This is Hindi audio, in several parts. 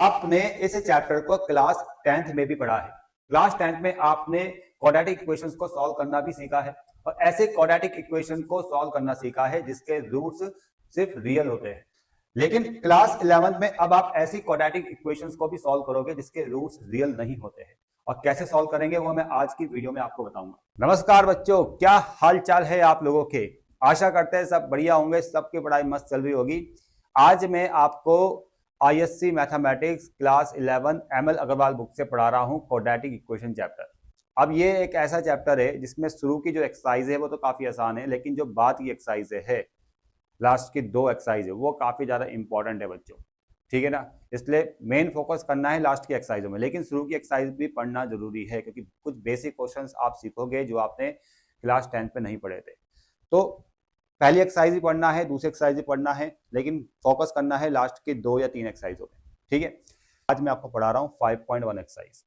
आपने इस चैप्टर को क्लास 10th में भी पढ़ा है। क्लास 10th में आपने क्वाड्रेटिक इक्वेशंस को सॉल्व करना भी सीखा है और ऐसे क्वाड्रेटिक इक्वेशन को सॉल्व करना सीखा है जिसके रूट्स सिर्फ रियल होते हैं। लेकिन क्लास 11th में अब आप ऐसी क्वाड्रेटिक इक्वेशंस को भी सॉल्व करोगे जिसके रूट्स रियल नहीं होते हैं और कैसे सॉल्व करेंगे वो मैं आज की वीडियो में आपको बताऊंगा। नमस्कार बच्चों, क्या हाल चाल है आप लोगों के। आशा करते हैं सब बढ़िया होंगे, सबकी पढ़ाई मस्त चल रही होगी। आज मैं आपको ISC mathematics class 11 ML Agarwal book से पढ़ा रहा हूं क्वाड्रेटिक इक्वेशन चैप्टर। अब ये एक ऐसा चैप्टर है जिसमें शुरू की जो एक्सरसाइज है वो तो काफी आसान है, लेकिन जो बाद की एक्सरसाइज है, लास्ट की 2 एक्सरसाइज है, वो काफी ज्यादा इंपॉर्टेंट है बच्चों। ठीक है ना, इसलिए मेन फोकस करना है लास्ट की एक्सरसाइजों में, लेकिन शुरू की एक्सरसाइज भी पढ़ना जरूरी है क्योंकि कुछ बेसिक क्वेश्चंस आप सीखोगे जो आपने क्लास 10 पे नहीं पढ़े थे। तो पहली एक्सरसाइज ही पढ़ना है, दूसरी एक्सरसाइज ही पढ़ना है, लेकिन फोकस करना है लास्ट के 2 या 3 एक्सरसाइजों में। ठीक है, आज मैं आपको पढ़ा रहा हूँ 5.1 एक्सरसाइज।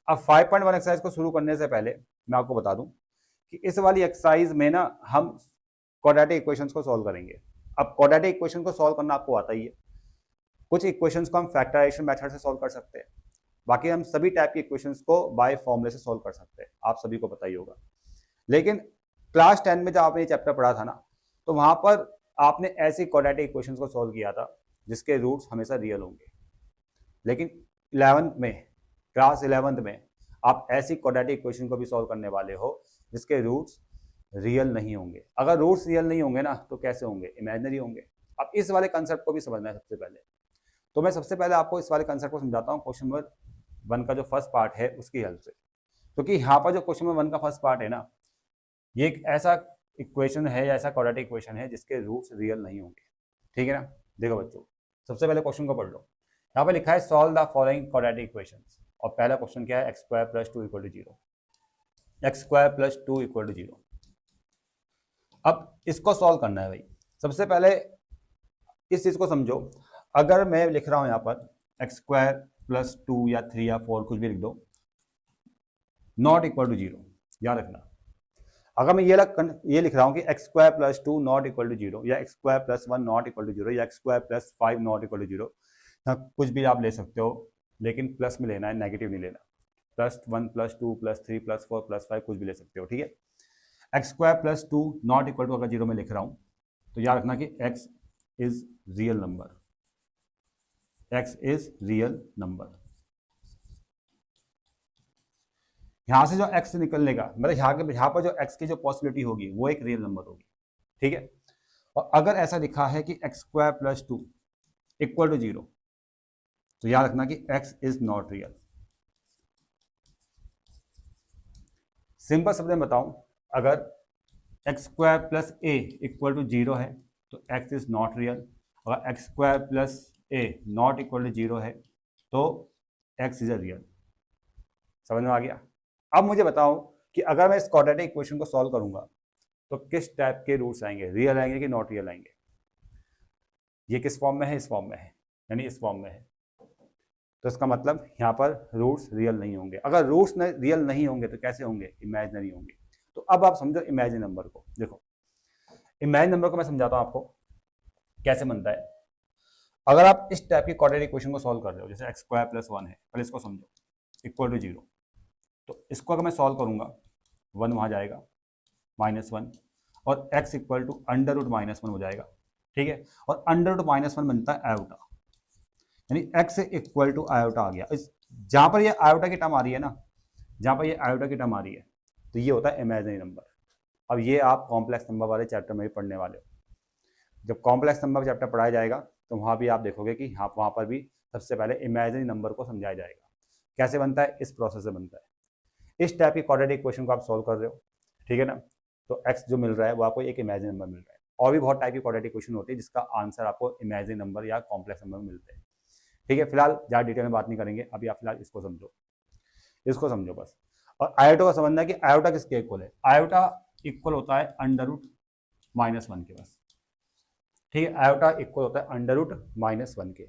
अब 5.1 एक्सरसाइज को शुरू करने से पहले मैं आपको बता दूं कि इस वाली एक्सरसाइज में ना हम क्वाड्रेटिक इक्वेशंस को सॉल्व करेंगे। अब क्वाड्रेटिक इक्वेशन को सॉल्व करना आपको आता ही है। कुछ इक्वेशंस को हम फैक्टराइजेशन मेथड से सॉल्व कर सकते हैं, बाकी हम सभी टाइप की इक्वेशंस को बाय फॉर्मूले से सॉल्व कर सकते हैं, आप सभी को पता ही होगा। लेकिन क्लास 10 में जब आपने ये चैप्टर पढ़ा था ना, तो वहां पर आपने ऐसी क्वाड्रेटिक इक्वेशंस को सॉल्व किया था जिसके रूट्स हमेशा रियल होंगे। लेकिन 11th में, क्लास 11th में आप ऐसी क्वाड्रेटिक इक्वेशन को भी सॉल्व करने वाले हो जिसके रूट्स रियल नहीं होंगे। अगर रूट्स रियल नहीं होंगे ना तो कैसे होंगे, इमेजिनरी होंगे। अब इस वाले कंसेप्ट को भी समझना है सबसे पहले। तो मैं सबसे पहले आपको इस वाले कंसेप्ट को समझाता हूँ क्वेश्चन नंबर 1 का जो फर्स्ट पार्ट है उसकी हेल्प से। क्योंकि यहाँ पर जो क्वेश्चन नंबर 1 का फर्स्ट पार्ट है ना, ये एक ऐसा इक्वेशन है या ऐसा क्वाड्रेटिक इक्वेशन है जिसके रूट्स रियल नहीं होंगे। ठीक है ना, देखो बच्चों, सबसे पहले क्वेश्चन को पढ़ लो। यहाँ पे लिखा है solve the following quadratic equations, और पहला क्वेश्चन क्या है, x square plus 2 equal to 0। X square plus 2 equal to 0। अब इसको सॉल्व करना है भाई। सबसे पहले इस चीज को समझो। अगर मैं लिख रहा हूं यहाँ पर एक्स स्क्वायर प्लस 2 या 3 या 4 कुछ भी लिख दो, नॉट इक्वल टू 0, याद रखना। अगर मैं ये लिख रहा हूं कि x square plus 2 not equal to 0, या x square plus 1 not equal to 0, या x square plus 5 not equal to 0, कुछ भी आप ले सकते हो, लेकिन प्लस में लेना है, नेगेटिव नहीं लेना। Plus 1 plus 2 plus 3 plus 4 plus 5 कुछ भी ले सकते हो। ठीक है, x square plus 2 not equal to अगर 0 में लिख रहा हूं तो याद रखना कि x is real number. X is real number. यहां से जो एक्स निकलने का मतलब यहाँ पर जो एक्स की जो पॉसिबिलिटी होगी वो एक रियल नंबर होगी। ठीक है, और अगर ऐसा लिखा है कि x square plus 2 equal to 0, तो याद रखना कि x is not real. Simple शब्द में बताऊं, अगर x square plus a equal to 0 है तो एक्स इज नॉट रियल। अगर x square plus a not equal to 0 है तो एक्स इज अ रियल। समझ में आ गया। अब मुझे बताओ कि अगर मैं इस क्वाड्रेटिक इक्वेशन को सॉल्व करूंगा तो किस टाइप के रूट्स आएंगे, रियल आएंगे कि नॉट रियल आएंगे। ये किस फॉर्म में है, इस फॉर्म में है, यानी इस फॉर्म में है, तो इसका मतलब यहाँ पर रूट्स रियल नहीं होंगे। अगर रूट्स रियल नहीं होंगे तो कैसे होंगे, इमेजिनरी होंगे। तो अब आप समझो इमेजिनरी नंबर को। देखो, इमेजिनरी नंबर को मैं समझाता हूँ आपको कैसे बनता है। अगर आप इस टाइप की क्वाड्रेटिक इक्वेशन को सॉल्व कर रहे हो, जैसे एक्स स्क्वायर प्लस 1 है, पहले इसको समझो, इक्वल टू 0, तो इसको अगर मैं सॉल्व करूंगा 1 वहां जाएगा, -1, और x equal to under root -1 हो जाएगा। ठीक है, और अंडर रूट -1 बनता है आयोटा, यानी x इक्वल टू आयोटा आ गया। इस जहां पर ये आयोटा की टर्म आ रही है ना, जहां पर ये आयोटा की टर्म आ रही है, तो ये होता है इमेजिनरी नंबर। अब ये आप कॉम्प्लेक्स नंबर वाले चैप्टर में भी पढ़ने वाले हो। जब कॉम्प्लेक्स नंबर चैप्टर पढ़ाया जाएगा तो वहां भी आप देखोगे कि वहां पर भी सबसे पहले इमेजिनरी नंबर को समझाया जाएगा। कैसे बनता है, इस प्रोसेस से बनता है। इस टाइप की क्वाड्रेटिक इक्वेशन को आप सॉल्व कर रहे हो, ठीक है ना, तो x जो मिल रहा है वो आपको एक इमेजिनरी नंबर मिल रहा है। और भी बहुत टाइप की क्वाड्रेटिक इक्वेशन होती है जिसका आंसर आपको इमेजिनरी नंबर या कॉम्प्लेक्स नंबर में मिलते हैं। ठीक है, फिलहाल ज़्यादा डिटेल में बात नहीं करेंगे अभी, आप फिलहाल इसको समझो, इसको समझो बस। और आयोटा को समझना है कि आयोटा किसके इक्वल है। आयोटा इक्वल होता है अंडर रूट -1 के बस। ठीक है, आयोटा इक्वल होता है अंडर रूट -1 के।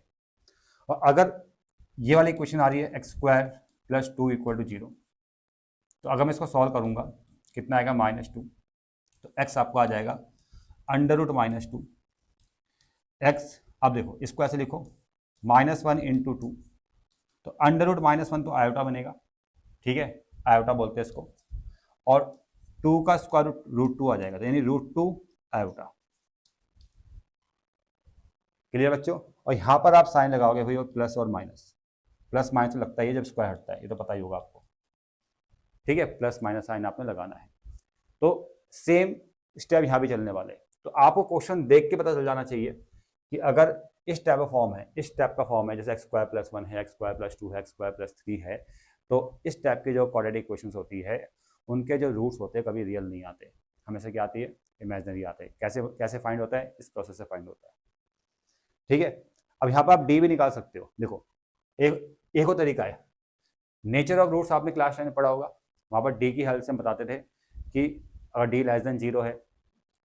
और अगर ये वाली इक्वेशन आ रही है x square plus 2 equal to 0, तो अगर मैं इसको सॉल्व करूंगा कितना आएगा, -2, तो x आपको आ जाएगा अंडर रूट -2 एक्स। अब देखो इसको ऐसे लिखो, -1 इंटू 2 तो अंडर रूट -1 तो आयोटा बनेगा, ठीक है, आयोटा बोलते हैं इसको, और 2 का स्क्वायर रूट 2 आ जाएगा, तो यानी √2 आयोटा। क्लियर बच्चों? और यहां पर आप साइन लगाओगे भाई प्लस और माइनस, प्लस माइनस तो लगता ही है जब स्क्वायर हटता है, ये तो पता ही होगा आपको, ठीक है, प्लस माइनस साइन आपने लगाना है। तो सेम स्टेप यहां भी चलने वाले। तो आपको क्वेश्चन देख के पता चल जाना चाहिए कि अगर इस टाइप का फॉर्म है, इस टाइप का फॉर्म है, जैसे x² + 1 है, x² + 2 है, x² + 3 है, तो इस टाइप के जो क्वाड्रेटिक इक्वेशंस होती है उनके जो रूट्स होते हैं कभी रियल नहीं आते, हमेशा क्या आती है, इमेजिनरी आते हैं। कैसे कैसे फाइंड होता है, इस प्रोसेस से फाइंड होता है, ठीक है। अब यहाँ पर आप डी भी निकाल सकते हो। देखो एक और तरीका है, नेचर ऑफ रूट्स आपने क्लास 10 में पढ़ा होगा, वहाँ पर डी की हेल्प से हम बताते थे कि अगर डी लेस देन 0 है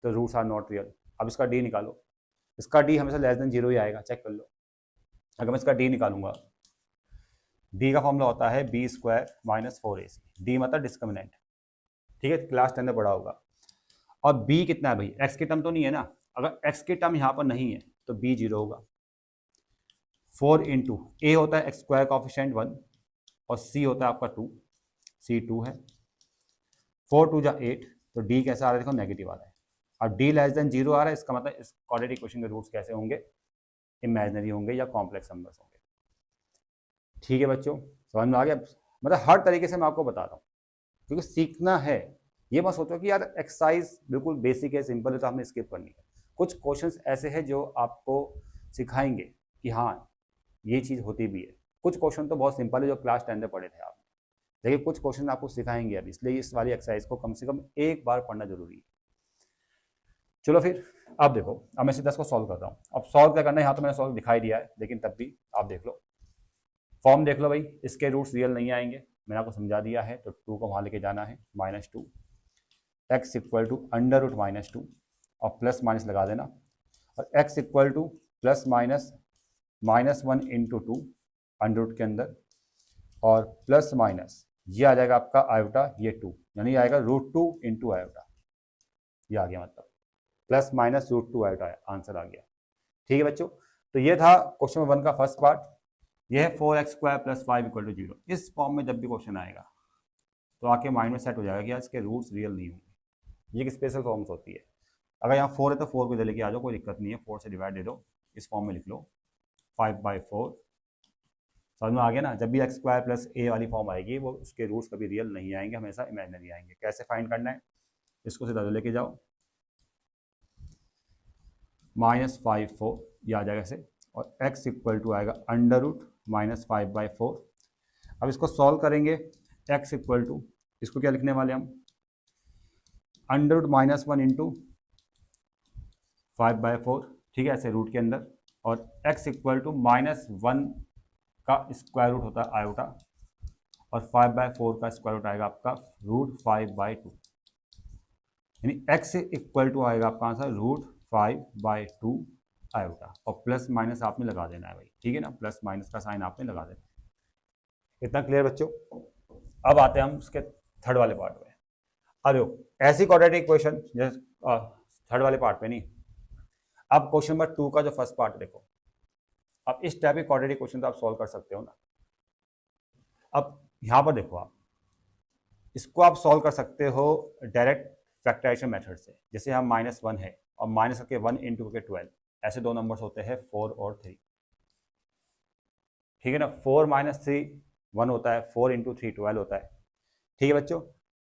तो रूट्स आर नॉट रियल। अब इसका डी निकालो, इसका डी हमेशा लेस देन 0 ही आएगा, चेक कर लो। अगर मैं इसका डी निकालूंगा, डी का फॉर्मूला होता है b² - 4ac, डी मतलब डिस्क्रिमिनेंट, ठीक है, क्लास 10 में पढ़ा होगा। और b कितना है भाई, x की टर्म तो नहीं है ना, अगर x की टर्म यहाँ पर नहीं है तो b 0 होगा। 4 इंटू ए होता है x² कोएफिशिएंट 1 और c होता है आपका 2, c 2 है, 4 2 जा 8, तो d कैसा आ रहा है, देखो नेगेटिव आ रहा है। अब d लेस देन 0 आ रहा है, इसका मतलब इस क्वाड्रेटिक इक्वेशन के रूट्स कैसे होंगे, इमेजिनरी होंगे या कॉम्प्लेक्स नंबर्स होंगे। ठीक है बच्चों, समझ में आ गया? मतलब हर तरीके से मैं आपको बता रहा हूँ, क्योंकि सीखना है। ये मत सोचो कि यार एक्सरसाइज बिल्कुल बेसिक है, सिंपल है, तो हमने स्किप करनी है। कुछ क्वेश्चंस ऐसे हैं जो आपको सिखाएंगे कि हाँ ये चीज़ होती भी है। कुछ क्वेश्चन तो बहुत सिंपल है जो क्लास 10 में पढ़े थे आप, लेकिन कुछ क्वेश्चन आपको सिखाएंगे अब, इसलिए इस वाली एक्सरसाइज को कम से कम एक बार पढ़ना जरूरी है। चलो फिर अब देखो, अब मैं सीधा इसको सॉल्व कर रहा हूँ। अब सॉल्व क्या करना है, यहाँ तो मैंने सॉल्व दिखाई दिया है, लेकिन तब भी आप देख लो, फॉर्म देख लो भाई, इसके रूट्स रियल नहीं आएंगे, मैंने आपको समझा दिया है। तो 2 को वहाँ लेके जाना है, -2, x = √-2 और प्लस माइनस लगा देना, और x = ±-1 × 2 अंडर रूट के अंदर, और प्लस माइनस ये आ जाएगा आपका आयोटा, ये 2, यानी आएगा √2 × आयोटा, ये आ गया, मतलब ±√2 आयोटा आंसर आ गया। ठीक है बच्चों, तो ये था क्वेश्चन नंबर 1 का फर्स्ट पार्ट। ये है 4x² + 5 = 0। इस फॉर्म में जब भी क्वेश्चन आएगा तो आके माइंड में सेट हो जाएगा कि यार इसके रूट्स रियल नहीं होंगे, ये एक स्पेशल फॉर्म्स होती है। अगर यहाँ 4 है तो 4 को इधर लेके आ जाओ, कोई दिक्कत नहीं है, 4 से डिवाइड दे दो, इस फॉर्म में लिख लो 5/4। समझ में आ गया ना? जब भी x² + a वाली फॉर्म आएगी वो उसके रूट्स कभी रियल नहीं आएंगे, हमेशा इमेजिनरी आएंगे। कैसे फाइंड करना है, इसको सीधा लेके जाओ, -5/4 ये आ जाएगा ऐसे, और x = आएगा अंडर रूट -5/4। अब इसको सॉल्व करेंगे, x = इसको क्या लिखने वाले हम, अंडर रूट -1 × 5/4, ठीक है, ऐसे रूट के अंदर, और x = -1 का स्क्वायर रूट होता है आयोटा, और 5/4 का स्क्वायर रूट आएगा आपका √5/2, यानी x = आएगा आपका आंसर √5/2 आयोटा, और प्लस माइनस आपने लगा देना है भाई, ठीक है ना, प्लस माइनस का साइन आपने लगा देना है। इतना क्लियर बच्चों? अब आते हैं हम उसके थर्ड वाले पार्ट में। अरे ऐसी क्वाड्रेटिक इक्वेशन जैसे थर्ड वाले पार्ट पे नहीं, अब क्वेश्चन नंबर 2 का जो फर्स्ट पार्ट देखो। अब इस टाइप के क्वाड्रेटिक इक्वेशन तो आप सॉल्व कर सकते हो ना। अब यहां पर देखो, आप इसको आप सॉल्व कर सकते हो डायरेक्ट फैक्टराइजेशन मेथड से। जैसे हम -1 है और माइनस करके 1 × 12, ऐसे दो नंबर्स होते हैं 4 और 3, ठीक है ना। 4 - 3 1 होता है, 4 × 3 12 होता है, ठीक है बच्चों।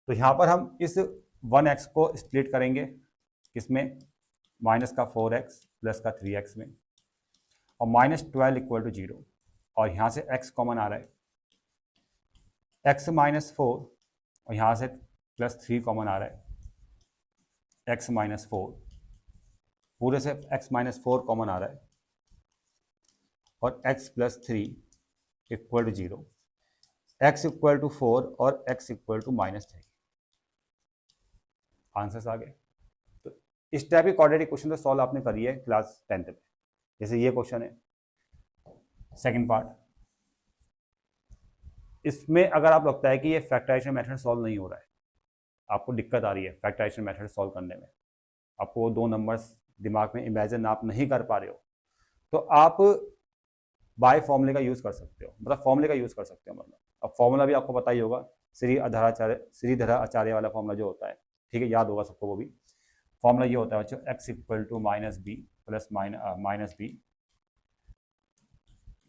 तो यहाँ पर हम इस 1x को स्प्लिट करेंगे, किसमें, माइनस का 4x प्लस का 3x में, और -12 = 0, और यहाँ से x कॉमन आ रहा है, x - 4, और यहाँ से +3 कॉमन आ रहा है, x - 4, पूरे से x - 4 कॉमन आ रहा है, और x + 3 = 0, x = 4 और x = -3, आंसर्स आ गए। तो इस टाइप के क्वाड्रेटिक क्वेश्चन तो सॉल्व आपने करी है क्लास 10th में। जैसे ये क्वेश्चन है सेकंड पार्ट, इसमें अगर आप लगता है कि ये फैक्टराइजेशन मेथड सॉल्व नहीं हो रहा है, आपको दिक्कत आ रही है फैक्टराइजेशन मेथड सॉल्व करने में, आपको 2 नंबर्स दिमाग में इमेजिन आप नहीं कर पा रहे हो, तो आप बाय फॉर्मूले का यूज कर सकते हो, मतलब फॉर्मूले का यूज कर सकते हो। मतलब अब फॉर्मूला भी आपको पता ही होगा, श्रीधर आचार्य वाला फॉर्मूला जो होता है, ठीक है, याद होगा सबको वो भी। फॉर्मूला ये होता है बच्चों, x equal to minus b plus minus b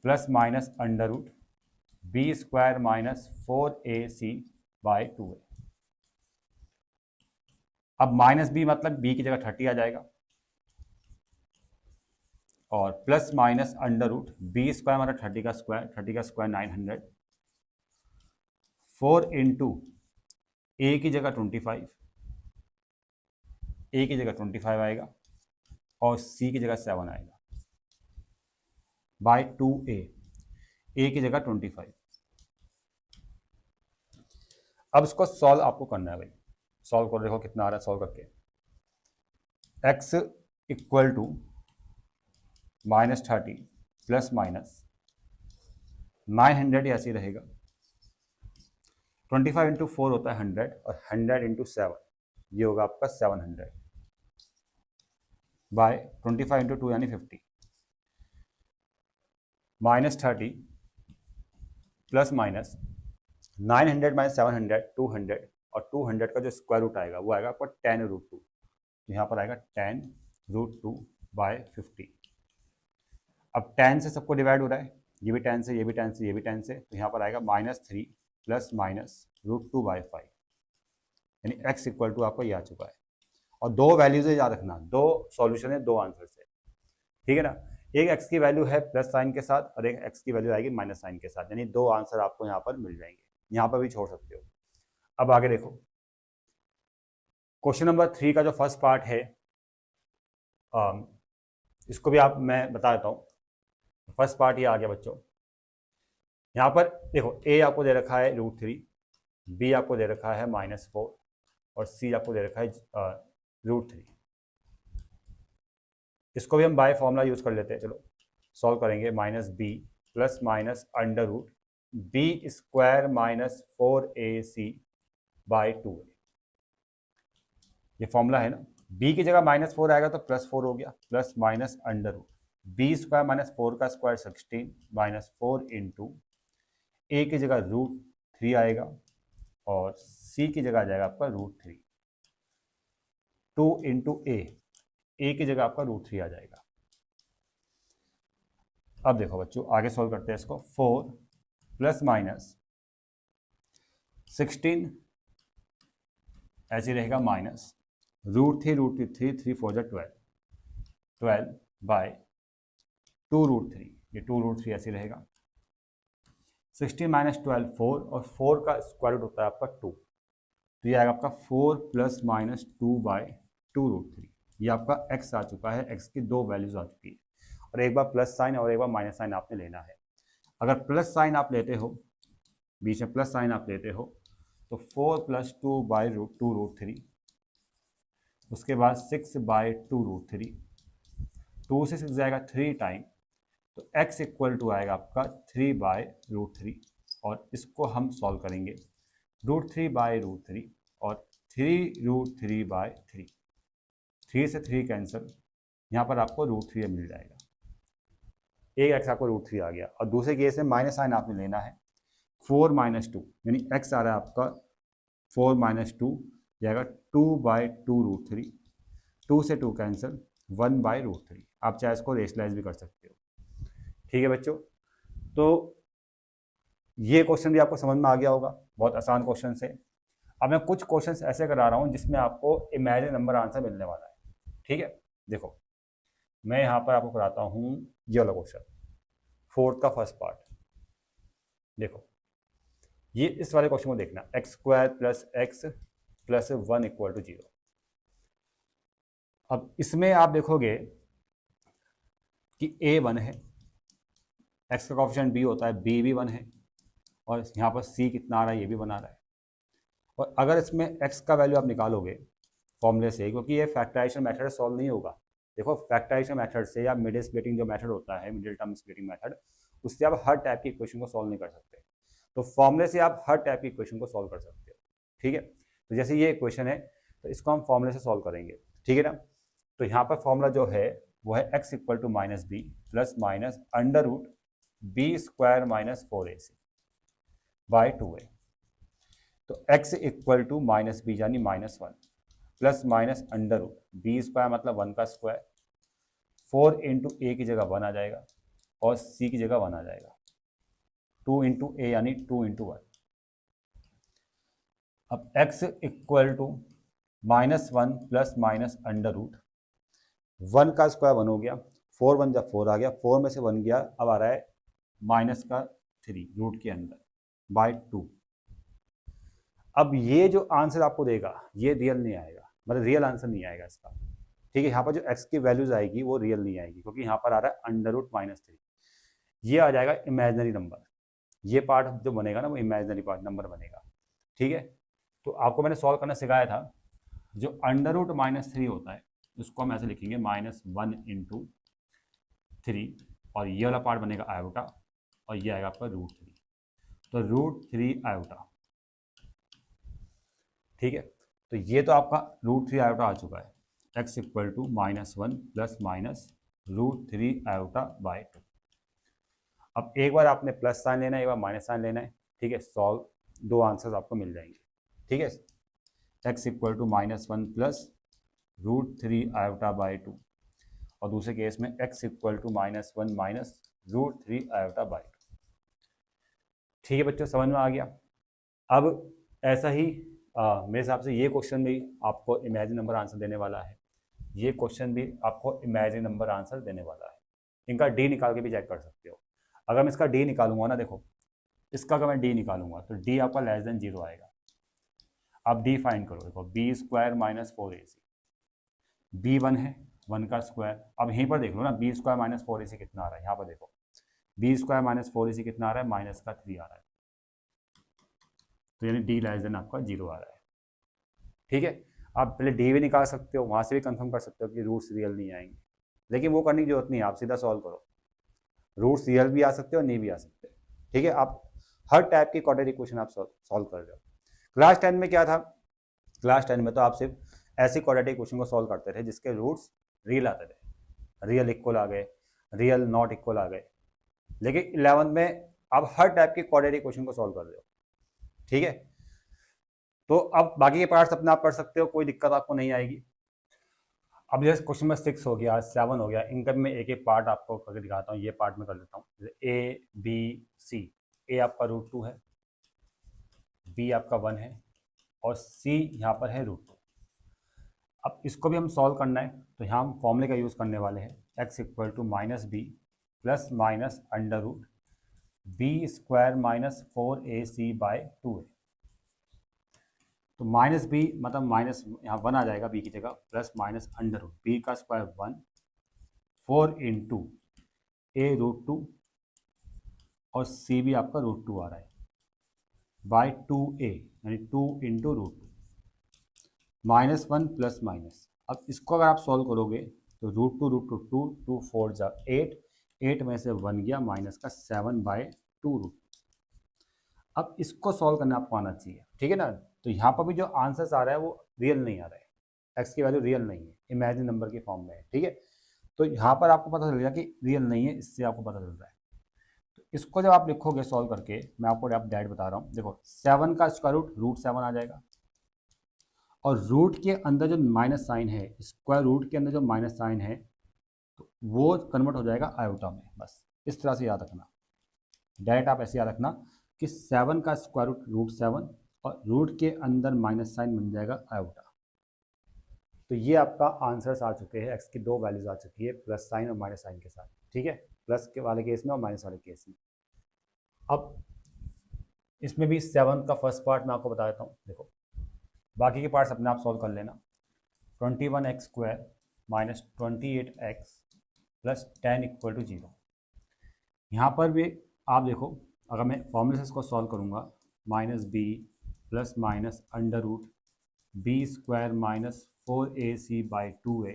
plus minus under root b square minus 4ac by 2a। अब माइनस बी मतलब बी की जगह 30 आ जाएगा, और plus minus under root b square मतलब 30 का स्क्वायर, 30 का स्क्वायर 900, 4 इंटू ए की जगह 25, ए की जगह 25 आएगा और सी की जगह 7 आएगा बाय 2a, ए की जगह 25। अब इसको सॉल्व आपको करना है भाई, सॉल्व कर, देखो कितना आ रहा है सॉल्व करके। x equal to -30 plus minus 900 ऐसे ही रहेगा, 25 इंटू 4 होता है 100 और 100 इंटू 7 ये होगा आपका 700 बाय 25 इंटू 2 यानी 50, -30 प्लस माइनस 900 माइनस 700 200 और 200 का जो स्क्वायर रूट आएगा वो आएगा आपका 10 रूट 2, तो यहाँ पर आएगा 10 रूट 2 बाय 50। अब 10 से सबको डिवाइड हो रहा है, ये भी 10 से, ये भी 10 से, ये भी 10 से, तो यहाँ पर आएगा -3 प्लस माइनस रूट 2 बाय 5, यानी x इक्वल टू आपको ये आ चुका है। और दो वैल्यूज याद रखना, दो सॉल्यूशन है दो आंसर से, ठीक है ना। एक x की वैल्यू है प्लस साइन के साथ और एक x की वैल्यू आएगी माइनस साइन के साथ, यानी दो आंसर आपको यहाँ पर मिल जाएंगे, यहाँ पर भी छोड़ सकते हो। अब आगे देखो, क्वेश्चन नंबर 3 का जो फर्स्ट पार्ट है, इसको भी आप मैं बता देता हूँ। फर्स्ट पार्ट ये आ गया बच्चों, यहाँ पर देखो a आपको दे रखा है √3, b आपको दे रखा है -4 और c आपको दे रखा है √3। इसको भी हम बाय फॉर्मूला यूज कर लेते हैं, चलो सॉल्व करेंगे। -b plus minus under root b square minus 4ac by 2a, ये फॉर्मूला है ना। b की जगह -4 आएगा तो +4 हो गया, plus minus under root b square minus 4 का स्क्वायर 16 माइनस 4 इंटू ए की जगह √3 आएगा और c की जगह आ जाएगा आपका √3, 2 इंटू ए की जगह आपका √3 आ जाएगा। अब देखो बच्चों आगे सॉल्व करते हैं इसको, 4 प्लस माइनस 16 ऐसे रहेगा माइनस √3 3 4 12 बाय 2√3, ये 2√3 ऐसे रहेगा। 16 माइनस 12 4 और 4 का स्क्वायर रूट होता है आपका 2, तो ये आएगा आपका 4 प्लस माइनस 2 बाय 2√3। ये आपका x आ चुका है, x की दो वैल्यूज आ चुकी है, और एक बार प्लस साइन और एक बार माइनस साइन आपने लेना है। अगर प्लस साइन आप लेते हो, बीच में प्लस साइन आप लेते हो, तो 4 प्लस 2 बाई 2√3, उसके बाद 6 बाई 2√3, 2 से 6 जाएगा 3 टाइम, तो x इक्वल टू आएगा आपका 3 बाई √3, और इसको हम सॉल्व करेंगे। √3 बाई √3 और 3√3 बाई 3, 3 से 3 कैंसिल, यहाँ पर आपको √3 मिल जाएगा। एक x आपको √3 आ गया, और दूसरे केस में माइनस साइन आपने लेना है, 4 माइनस 2, यानी x आ रहा है आपका 4 माइनस 2 जाएगा 2 बाई 2√3, 2 से 2 कैंसिल, 1 बाई √3। आप चाहे इसको रेशनलाइज भी कर सकते हो, ठीक है बच्चों। तो ये क्वेश्चन भी आपको समझ में आ गया होगा, बहुत आसान क्वेश्चन है। अब मैं कुछ क्वेश्चंस ऐसे करा रहा हूँ जिसमें आपको इमेजिन नंबर आंसर मिलने वाला है, ठीक है। देखो मैं यहाँ पर आपको कराता हूँ ये वाला क्वेश्चन, 4th का फर्स्ट पार्ट। देखो ये इस वाले क्वेश्चन को देखना, x² plus x plus 1 equal to 0। अब इसमें आप देखोगे कि a 1 है, x का कोएफिशिएंट b होता है, b भी 1 है, और यहाँ पर c कितना आ रहा है ये भी बना रहा है। और अगर इसमें x का वैल्यू आप निकालोगे फॉर्मूले से, क्योंकि ये फैक्टराइजेशन मेथड सॉल्व नहीं होगा। देखो फैक्टराइजेशन मेथड से या मिडिल स्प्लिटिंग जो मेथड होता है, मिडिल टर्म स्प्लिटिंग मेथड, उससे आप हर टाइप की इक्वेशन को सॉल्व नहीं कर सकते। तो फॉर्मूले से आप हर टाइप की इक्वेशन को सॉल्व कर सकते हो, ठीक है। तो जैसे ये इक्वेशन है, तो इसको हम फॉर्मूले से सॉल्व करेंगे, ठीक है ना। तो यहाँ पर फॉर्मूला जो है वो है x equal to -b plus minus under root b square minus 4ac by 2a। तो x equal to minus b यानी -1 plus minus under root b square मतलब 1 का स्क्वायर, 4 इंटू ए की जगह 1 आ जाएगा और c की जगह 1 आ जाएगा, 2 इंटू ए यानी 2 इंटू 1। अब x equal to -1 plus minus under root 1 का स्क्वायर 1 हो गया, 4 1 जब 4 आ गया, 4 में से 1 गया, अब आ रहा है माइनस का 3 रूट के अंदर बाय 2। अब ये जो आंसर आपको देगा ये रियल नहीं आएगा, मतलब रियल आंसर नहीं आएगा इसका, ठीक है। यहाँ पर जो x की वैल्यूज आएगी वो रियल नहीं आएगी, क्योंकि यहाँ पर आ रहा है अंडर रूट -3, ये आ जाएगा इमेजिनरी नंबर। ये पार्ट जो बनेगा ना वो इमेजिनरी पार्ट नंबर बनेगा, ठीक है। तो आपको मैंने सॉल्व करना सिखाया था, जो अंडर रूट -3 होता है उसको हम ऐसे लिखेंगे -1 इंटू 3, और ये वाला पार्ट बनेगा आयोटा, और ये आएगा आपका √3, तो √3 आयोटा, ठीक है। तो ये तो आपका √3 आयोटा आ चुका है, x equal to -1 plus minus √3 iota by 2। अब एक बार आपने प्लस साइन लेना है, एक बार माइनस साइन लेना है, ठीक है। सॉल्व, दो आंसर्स आपको मिल जाएंगे, ठीक है। x equal to -1 plus √3 iota by 2, और दूसरे केस में x equal to -1 minus √3 iota by 2। ठीक है बच्चों, समझ में आ गया। अब ऐसा ही मेरे हिसाब से ये क्वेश्चन भी आपको इमेजिन नंबर आंसर देने वाला है, ये क्वेश्चन भी आपको इमेजिन नंबर आंसर देने वाला है। इनका डी निकाल के भी चेक कर सकते हो। अगर मैं इसका डी निकालूंगा ना, देखो इसका अगर मैं डी निकालूंगा तो डी आपका लेस देन 0 आएगा। आप डी फाइंड करो, देखो B square minus 4ac, B 1 है, 1 का स्क्वायर। अब यहीं पर देख लो ना, बी स्क्वायर माइनस 4ac कितना आ रहा है, यहाँ पर देखो बी स्क्वायर माइनस 4ac कितना आ रहा है, माइनस का 3 आ रहा है, तो यानी डी लेस देन आपका 0 आ रहा है, ठीक है। आप पहले डी भी निकाल सकते हो, वहाँ से भी कंफर्म कर सकते हो कि रूट्स रियल नहीं आएंगे, लेकिन वो करने की जरूरत नहीं है, आप सीधा सॉल्व करो, रूट्स रियल भी आ सकते हो नहीं भी आ सकते, ठीक है। आप हर टाइप की क्वाड्रेटिक इक्वेशन आप सॉल्व कर रहे हो। क्लास 10 में क्या था, क्लास 10 में तो आप सिर्फ ऐसी क्वाड्रेटिक इक्वेशन को सॉल्व करते थे जिसके रूट्स रियल आते थे, रियल इक्वल आ गए, रियल नॉट इक्वल आ गए, लेकिन 11th में आप हर टाइप की क्वाड्रेटिक इक्वेशन को सॉल्व कर रहे हो, ठीक है। तो अब बाकी के पार्ट्स अपने आप कर सकते हो, कोई दिक्कत आपको नहीं आएगी। अब जैसे क्वेश्चन में 6 हो गया, 7 हो गया, इनका मैं एक एक पार्ट आपको करके दिखाता हूँ। ये पार्ट में कर देता हूँ, ए बी सी। ए आपका √2 है, बी आपका 1 है, और सी यहाँ पर है √2। अब इसको भी हम सॉल्व करना है, तो यहाँ हम फॉर्मूले का यूज़ करने वाले हैं, x equal to -b plus minus under root b square minus 4ac by 2a। तो माइनस बी मतलब माइनस यहाँ 1 आ जाएगा बी की जगह, plus minus under root b का स्क्वायर 1, 4 इंटू a√2, और सी भी आपका √2 आ रहा है बाय 2a, यानी 2 इंटू √2, -1 प्लस माइनस। अब इसको अगर आप सॉल्व करोगे तो √2 2 2 4 जा 8, 8 में से 1 गया, माइनस का 7 बाय 2 √2। अब इसको सॉल्व करना आपको आना चाहिए, ठीक है ना। तो यहाँ पर भी जो आंसर्स आ रहा है वो रियल नहीं आ रहा है, एक्स की वैल्यू रियल नहीं है, इमेजिन नंबर के फॉर्म में है, ठीक है। तो यहाँ पर आपको पता चल गया कि रियल नहीं है, इससे आपको पता चल रहा है। तो इसको जब आप लिखोगे सॉल्व करके, मैं आपको डायरेक्ट बता रहा हूँ, देखो 7 का स्क्वायर रूट √7 आ जाएगा, और रूट के अंदर जो माइनस साइन है, स्क्वायर रूट के अंदर जो माइनस साइन है, तो वो कन्वर्ट हो जाएगा आयोटा में। बस इस तरह से याद रखना, डायरेक्ट आप ऐसे याद रखना कि 7 का स्क्वायर रूट √7, और रूट के अंदर माइनस साइन बन जाएगा आयोटा। तो ये आपका आंसर्स आ चुके हैं, एक्स की दो वैल्यूज आ चुकी है, प्लस साइन और माइनस साइन के साथ, ठीक है, प्लस के वाले केस में और माइनस वाले केस में। अब इसमें भी 7 का फर्स्ट पार्ट मैं आपको बता देता हूँ, देखो बाकी के पार्ट्स अपने आप सॉल्व कर लेना। 21x² minus 28x plus 10 equal to 0। यहाँ पर भी आप देखो, अगर मैं फॉर्मूले से इसको सॉल्व करूँगा, -b plus minus under root b square minus 4ac by 2a,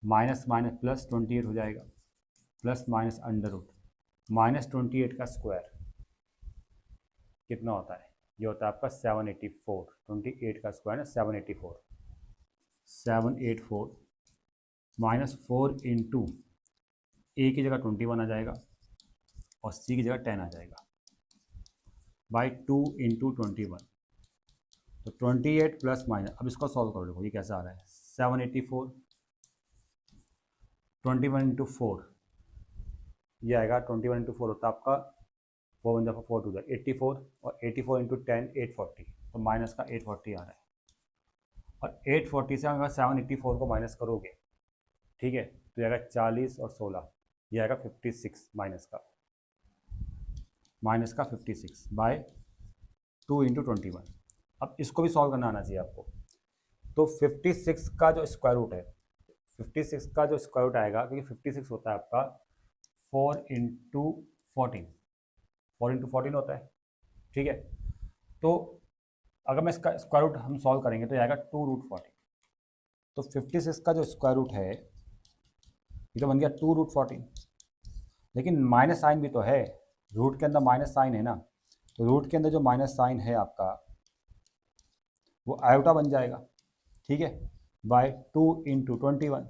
minus minus plus 28 हो जाएगा, प्लस माइनस अंडर रूट -28 का स्क्वायर कितना होता है, ये होता है आपका 784। 28 का स्क्वायर है 784, 784 -4 इंटू ए की जगह 21 आ जाएगा, और c की जगह 10 आ जाएगा बाई 2 इंटू 21। तो 28 प्लस माइनस, अब इसको सॉल्व करो, देखो ये कैसे आ रहा है, 784, 21 इंटू 4, ये आएगा 21 इंटू 4 होता है आपका 4 1 4 2 84, और 84 इंटू 10 840, तो माइनस का 840 आ रहा है। और 840 से अगर 784 को माइनस करोगे, ठीक है, तो ये आएगा 40 और 16, ये आएगा 56 माइनस का 56 बाय 2 इंटू 21। अब इसको भी सॉल्व करना आना चाहिए आपको। तो 56 का जो स्क्वायर रूट है, 56 का जो स्क्वायर रूट आएगा, क्योंकि 56 होता है आपका 4 इंटू 14, 4 इंटू 14 होता है, ठीक है। तो अगर मैं इसका स्क्वायर रूट हम सॉल्व करेंगे तो ये आएगा 2 रूट 14। तो 56 का जो स्क्वायर रूट है ये तो बन गया 2 रूट 14, लेकिन माइनस साइन भी तो है, रूट के अंदर माइनस साइन है ना, तो रूट के अंदर जो माइनस साइन है आपका वो आयोटा बन जाएगा, ठीक है, बाय 2 इंटू 21।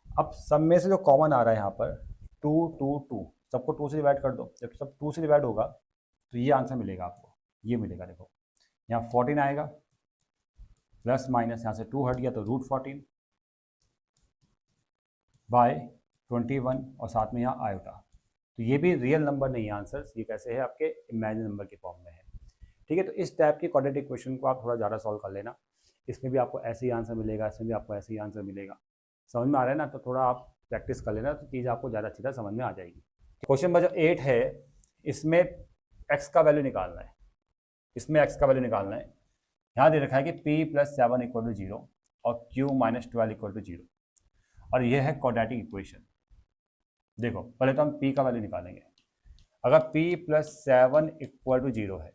अब सब में से जो कॉमन आ रहा है यहाँ पर 2 2 2, सबको 2 से डिवाइड कर दो, जब सब 2 से डिवाइड होगा तो ये आंसर मिलेगा आपको, ये मिलेगा। देखो यहाँ 14 आएगा, प्लस माइनस यहाँ से 2 हट गया तो रूट 14 बाय 21, और साथ में यहाँ आयोटा। तो ये भी रियल नंबर नहीं है आंसर्स, ये कैसे है, आपके इमेजिन नंबर के फॉर्म में है, ठीक है। तो इस टाइप के क्वाड्रेटिक क्वेश्चन को आप थोड़ा ज़्यादा सॉल्व कर लेना, इसमें भी आपको ऐसे ही आंसर मिलेगा, इसमें भी आपको ऐसे ही आंसर मिलेगा। समझ में आ रहा है ना, तो थोड़ा आप प्रैक्टिस कर लेना, तो चीज़ आपको ज़्यादा अच्छी तरह समझ में आ जाएगी। क्वेश्चन नंबर जो 8 है, इसमें एक्स का वैल्यू निकालना है, इसमें एक्स का वैल्यू निकालना है। यहाँ दे रखा है कि p + 7 = 0 और q - 12 = 0, और यह है क्वाड्रेटिक इक्वेशन। देखो पहले तो हम p का वैल्यू निकालेंगे। अगर p + 7 = 0 है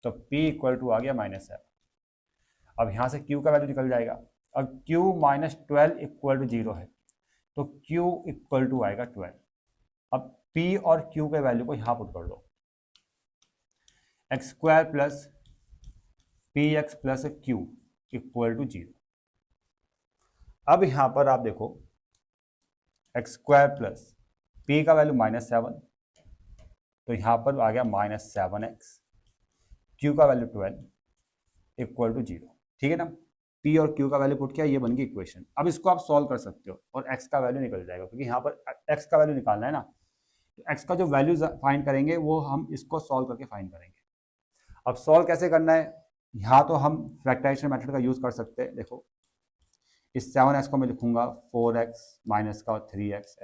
तो p = आ गया -7। अब यहाँ से q का वैल्यू निकल जाएगा। अब q - 12 = 0 है तो q = आएगा 12। अब p और q के वैल्यू को यहाँ पुट कर दो, x² + px + q = 0। अब यहाँ पर आप देखो x² + p का वैल्यू -7, तो यहाँ पर आ गया -7x, q का वैल्यू 12 = 0, ठीक है ना। p और q का वैल्यू पुट किया, ये बन गई इक्वेशन। अब इसको आप सॉल्व कर सकते हो और x का वैल्यू निकल जाएगा, क्योंकि यहाँ पर x का वैल्यू निकालना है ना, तो x का जो वैल्यू फाइंड करेंगे वो हम इसको सॉल्व करके फाइंड करेंगे। अब सॉल्व कैसे करना है, यहाँ तो हम फैक्टराइजेशन मेथड का यूज़ कर सकते हैं। देखो इस 7x को मैं लिखूंगा 4x माइनस का और 3x,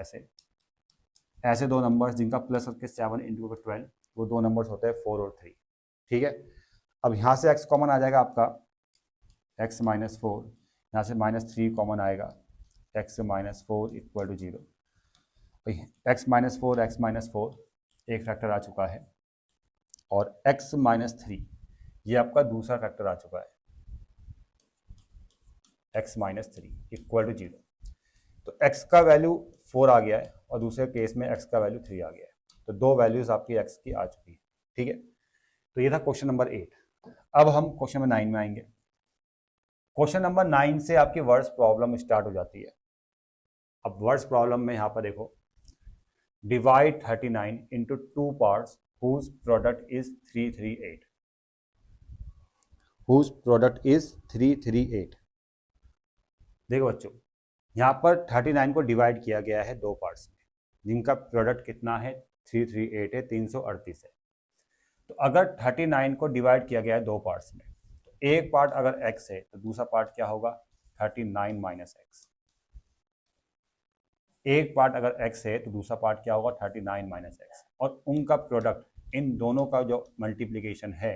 ऐसे दो नंबर्स जिनका प्लस करके 7 × 12, वो दो नंबर्स होते हैं 4 और 3, ठीक है। अब यहाँ से x कॉमन आ जाएगा आपका, x - 4, यहाँ से -3 कॉमन आएगा, x - 4 = 0। x - 4 एक फैक्टर आ चुका है, और x - 3 ये आपका दूसरा फैक्टर आ चुका है, x - 3 = 0। तो x का वैल्यू 4 आ गया है और दूसरे केस में x का वैल्यू 3 आ गया है, तो दो वैल्यूज आपकी x की आ चुकी है, ठीक है। तो ये था क्वेश्चन नंबर 8। अब हम क्वेश्चन नंबर 9 में आएंगे। क्वेश्चन नंबर 9 से आपकी वर्ड्स प्रॉब्लम स्टार्ट हो जाती है। अब वर्ड्स प्रॉब्लम में यहाँ पर देखो, divide 39 into 2 parts whose product is 338, whose product is 338। देखो बच्चों, यहाँ पर 39 को डिवाइड किया गया है दो पार्ट्स में, जिनका प्रोडक्ट कितना है 338 है, 338 है। तो अगर 39 को डिवाइड किया गया है दो पार्ट्स में, तो एक पार्ट अगर x है तो दूसरा पार्ट क्या होगा 39 - x। एक पार्ट अगर x है तो दूसरा पार्ट क्या होगा 39 - x, और उनका प्रोडक्ट, इन दोनों का जो मल्टीप्लिकेशन है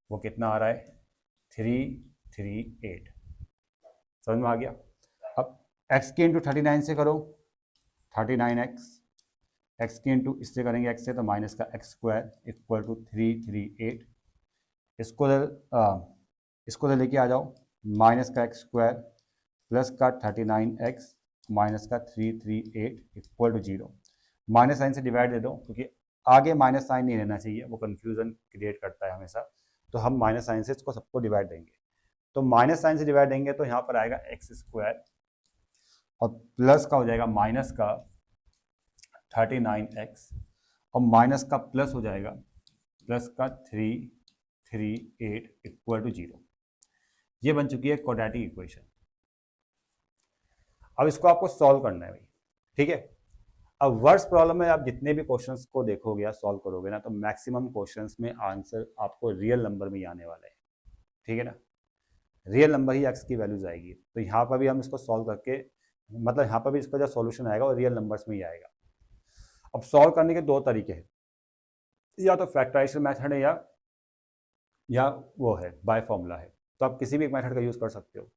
वो कितना आ रहा है 338। समझ में आ गया। अब x के इंटू 39 से करो 39x, x के इंटू इससे करेंगे x से तो माइनस का x² = 338। इसको लेके आ जाओ, माइनस का x² प्लस का 39x माइनस का 338 = 0। माइनस साइन से डिवाइड दे दो, क्योंकि आगे माइनस साइन नहीं रहना चाहिए, वो कंफ्यूजन क्रिएट करता है हमेशा, तो हम माइनस साइन से इसको सबको डिवाइड देंगे। तो माइनस साइन से डिवाइड देंगे तो यहाँ पर आएगा x² और प्लस का हो जाएगा माइनस का 39x और माइनस का प्लस हो जाएगा, प्लस का 338 इक्वल टू 0। ये बन चुकी है क्वाड्रेटिक इक्वेशन। अब इसको आपको सॉल्व करना है भाई, ठीक है। अब वर्स प्रॉब्लम में आप जितने भी क्वेश्चंस को देखोगे या सॉल्व करोगे ना, तो मैक्सिमम क्वेश्चंस में आंसर आपको रियल नंबर में ही आने वाला है, ठीक है ना। रियल नंबर ही एक्स की वैल्यूज आएगी। तो यहाँ पर भी हम इसको सॉल्व करके, मतलब यहाँ पर भी इसका जो सॉल्यूशन आएगा वो रियल नंबर्स में ही आएगा। अब सॉल्व करने के दो तरीके हैं, या तो फैक्टराइजेशन मेथड है या वो है बाय फॉर्मूला है। तो आप किसी भी एक मेथड का यूज़ कर सकते हो।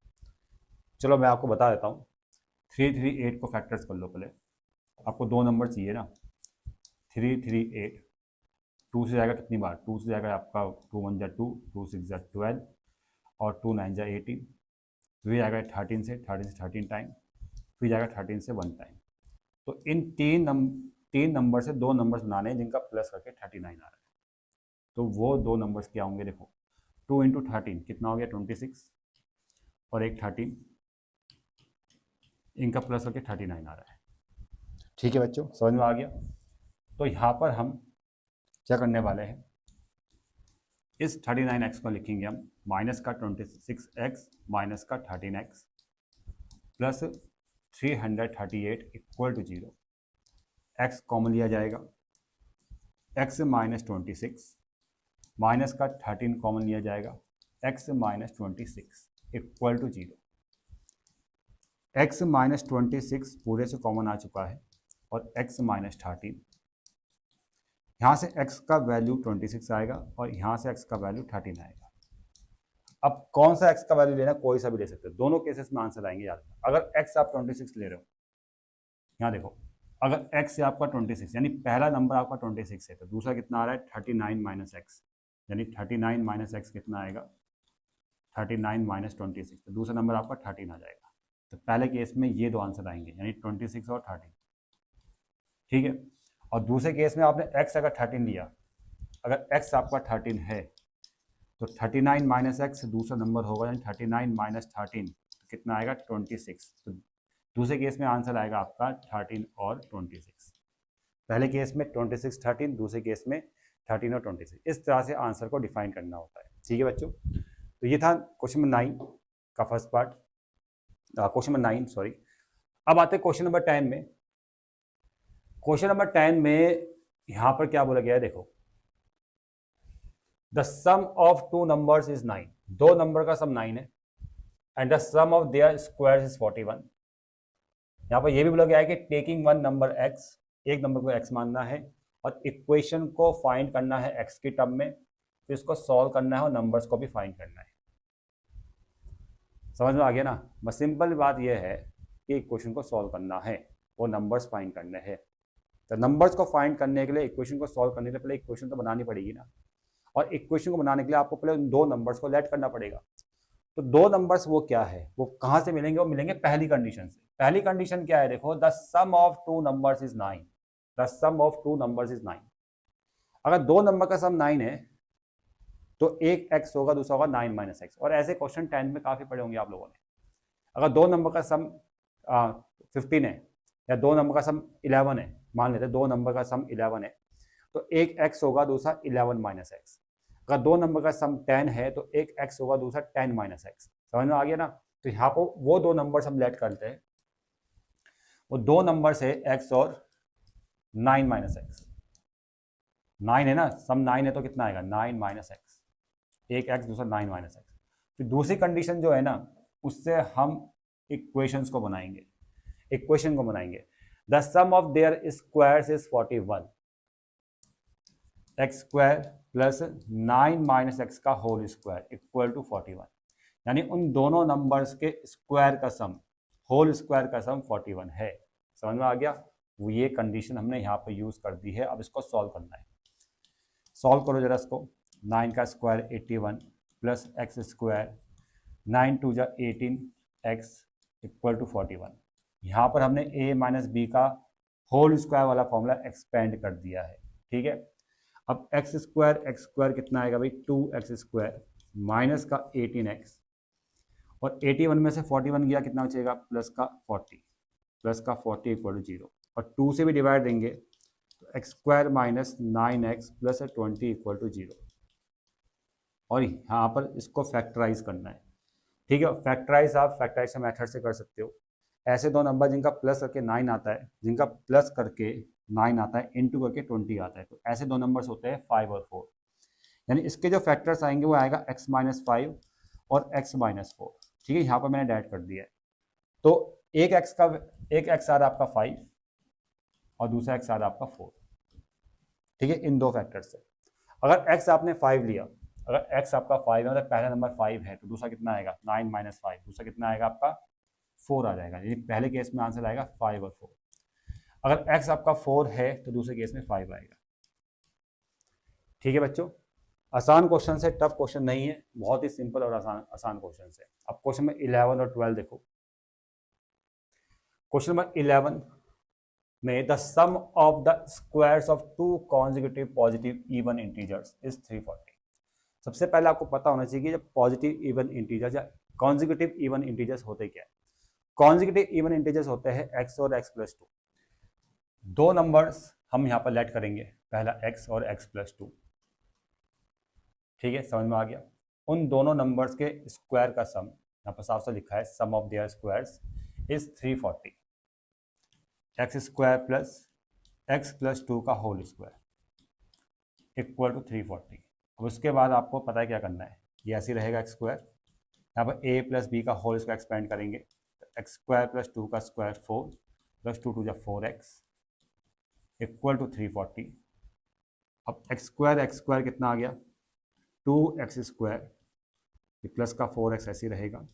चलो मैं आपको बता देता हूँ। 338 को फैक्टर्स कर लो पहले। आपको दो नंबर चाहिए ना, 338। 2 से जाएगा कितनी बार, 2 से जाएगा आपका 2 1 जा 2, 2 6 जा 12 और 2 9 जा 18। फिर जाएगा 13 से 13 टाइम, फिर जाएगा 13 से 1 टाइम। तो इन तीन नंबर से दो नंबर्स बनाने हैं जिनका प्लस करके 39 आ रहा है। तो वो दो नंबर्स क्या होंगे, देखो 2 इंटू 13 कितना हो गया 26 और एक 13, इनका प्लस करके 39 आ रहा है। ठीक है बच्चों, समझ में आ गया। तो यहाँ पर हम क्या करने वाले हैं, इस 39x को लिखेंगे हम माइनस का 26x माइनस का 13x plus 338 equal to 0। x common लिया जाएगा, x माइनस 26 माइनस का 13 कॉमन लिया जाएगा, x minus 26 equal to 0। x minus 26 पूरे से कॉमन आ चुका है और x माइनस 13, यहाँ से x का वैल्यू 26 आएगा और यहाँ से x का वैल्यू 13 आएगा। अब कौन सा x का वैल्यू लेना, कोई सा भी ले सकते हो, दोनों केसेस में आंसर आएंगे याद। अगर x आप 26 ले रहे हो, यहाँ देखो, अगर x है आपका 26 यानी पहला नंबर आपका 26 है, तो दूसरा कितना आ रहा है 39 माइनस एक्स, यानी 39 माइनस एक्स कितना आएगा 39 माइनस 26, तो दूसरा नंबर आपका 13 आ जाएगा। तो पहले केस में ये दो आंसर आएंगे, यानी 26 और 13, ठीक है। और दूसरे केस में आपने x अगर 13 लिया, अगर x आपका 13 है तो 39 माइनस एक्स दूसरा नंबर होगा, यानी 39 माइनस 13 तो कितना आएगा 26। तो दूसरे केस में आंसर आएगा आपका 13 और 26। पहले केस में 26 13, दूसरे केस में 13 और 26। इस तरह से आंसर को डिफाइन करना होता है, ठीक है बच्चों। तो ये था क्वेश्चन नंबर 9 का first part, question number 9 sorry. अब आते हैं क्वेश्चन नंबर 10 में। क्वेश्चन नंबर 10 में यहां पर क्या बोला गया है, देखो the sum of two numbers is 9। दो नंबर का सम 9 है and the sum of there squares is 41। यहां पर यह भी बोला गया है कि टेकिंग वन नंबर x, एक नंबर को x मानना है और इक्वेशन को फाइंड करना है x की टर्म में, फिर इसको सॉल्व करना है और नंबर्स को भी फाइंड करना है। समझ में आ गया ना। बस सिंपल बात यह है कि इक्वेशन को सॉल्व करना है, वो नंबर्स फाइंड करने हैं। तो नंबर्स को फाइंड करने के लिए, इक्वेशन को सॉल्व करने के लिए पहले इक्वेशन तो बनानी पड़ेगी ना, और इक्वेशन को बनाने के लिए आपको पहले उन दो नंबर्स को लेट करना पड़ेगा। तो दो नंबर्स वो क्या है, वो कहां से मिलेंगे, वो मिलेंगे पहली कंडीशन से। पहली कंडीशन क्या है, देखो the sum of two numbers is 9। The sum of two numbers is 9। अगर दो नंबर का सम 9 है तो एक x होगा, दूसरा होगा 9 माइनस एक्स। और ऐसे क्वेश्चन 10 में काफी पढ़े होंगे आप लोगों ने। अगर दो नंबर का सम 15 है या दो नंबर का सम 11 है, मान लेते हैं दो नंबर का सम 11 है, तो एक x होगा, दूसरा 11 माइनस एक्स। अगर दो नंबर का सम 10 है तो एक x होगा, दूसरा 10 माइनस एक्स। समझ में आ गया ना। तो यहाँ पर वो दो नंबर हम लेट करते हैं, वो दो नंबर है x और 9 माइनस एक्स। 9 है ना, सम 9 है तो कितना आएगा 9 माइनस एक्स, एक x दूसरा 9 माइनस एक्स। फिर दूसरी कंडीशन जो है ना, उससे हम इक्वेशंस को बनाएंगे, इक्वेशन को बनाएंगे। The sum of there squares is 41, x square plus 9 minus x का होल स्क्वायर इक्वल टू 41। यानी उन दोनों नंबर्स के स्क्वायर का सम, होल स्क्वायर का सम 41 है। समझ में आ गया। वो ये कंडीशन हमने यहाँ पे यूज कर दी है। अब इसको सॉल्व करना है। सॉल्व करो जरा इसको। 9 का स्क्वायर 81 प्लस एक्स स्क्वायर, 9 2 जा 18 एक्स इक्वल टू 41। यहाँ पर हमने a माइनस बी का होल स्क्वायर वाला फॉर्मूला एक्सपेंड कर दिया है, ठीक है। अब एक्स स्क्वायर कितना आएगा भाई 2x स्क्वायर माइनस का 18x, और 81 में से 41 गया, कितना बचेगा प्लस का 40 इक्वल टू 0। और 2 से भी डिवाइड देंगे तो x square minus 9x plus 20 equal to 0। और यहाँ पर इसको फैक्टराइज करना है, ठीक है। फैक्टराइज आप फैक्टराइजेशन मेथड से कर सकते हो। ऐसे दो नंबर जिनका प्लस करके 9 आता है, जिनका प्लस करके 9 आता है, इनटू करके 20 आता है, तो ऐसे दो नंबर्स होते हैं 5 और 4। यानी इसके जो फैक्टर्स आएंगे वो आएगा x माइनस 5 और x माइनस 4, ठीक है। यहाँ पर मैंने ऐड कर दिया है। तो एक x आ रहा है आपका 5 और दूसरा x आ रहा है आपका 4, ठीक है, इन दो फैक्टर से। अगर x आपने 5 लिया, अगर x आपका 5 है मतलब पहला नंबर 5 है, तो दूसरा कितना आएगा 9 माइनस 5, दूसरा कितना आएगा आपका 4 आ जाएगा। यानी पहले केस में आंसर आएगा 5 और 4। अगर x आपका 4 है तो दूसरे केस में 5 आएगा, ठीक है बच्चों। आसान क्वेश्चन से, टफ क्वेश्चन नहीं है, बहुत ही सिंपल और आसान क्वेश्चन से। अब क्वेश्चन में 11 और 12 देखो। क्वेश्चन नंबर 11 में the sum of the squares of two consecutive positive even integers is 340। सबसे पहले आपको पता होना चाहिए कि जब पॉजिटिव इवन इंटीजर्स या कॉन्जिक्यूटिव इवन इंटीजर्स होते क्या है। कॉन्जिक्यूटिव इवन इंटीजर्स होते हैं x और x प्लस 2। दो नंबर्स हम यहाँ पर लेट करेंगे, पहला x और x प्लस 2, ठीक है, समझ में आ गया। उन दोनों नंबर्स के स्क्वायर का सम, यहाँ पर साफ साफ लिखा है sum of there squares is 340, x square plus x plus 2 का होल स्क्वायर इक्वल टू 340। अब उसके बाद आपको पता है क्या करना है, ये ऐसे रहेगा एक्स स्क्वायर, यहाँ पर a प्लस बी का होल स्क्वायर एक्सपेंड करेंगे, तो एक्स स्क्वायर प्लस 2 का स्क्वायर 4 प्लस 2 टू जा 4x इक्वल टू 340। अब एक्स स्क्वायर कितना आ गया 2x स्क्वायर, प्लस का 4x ऐसे ही रहेगा,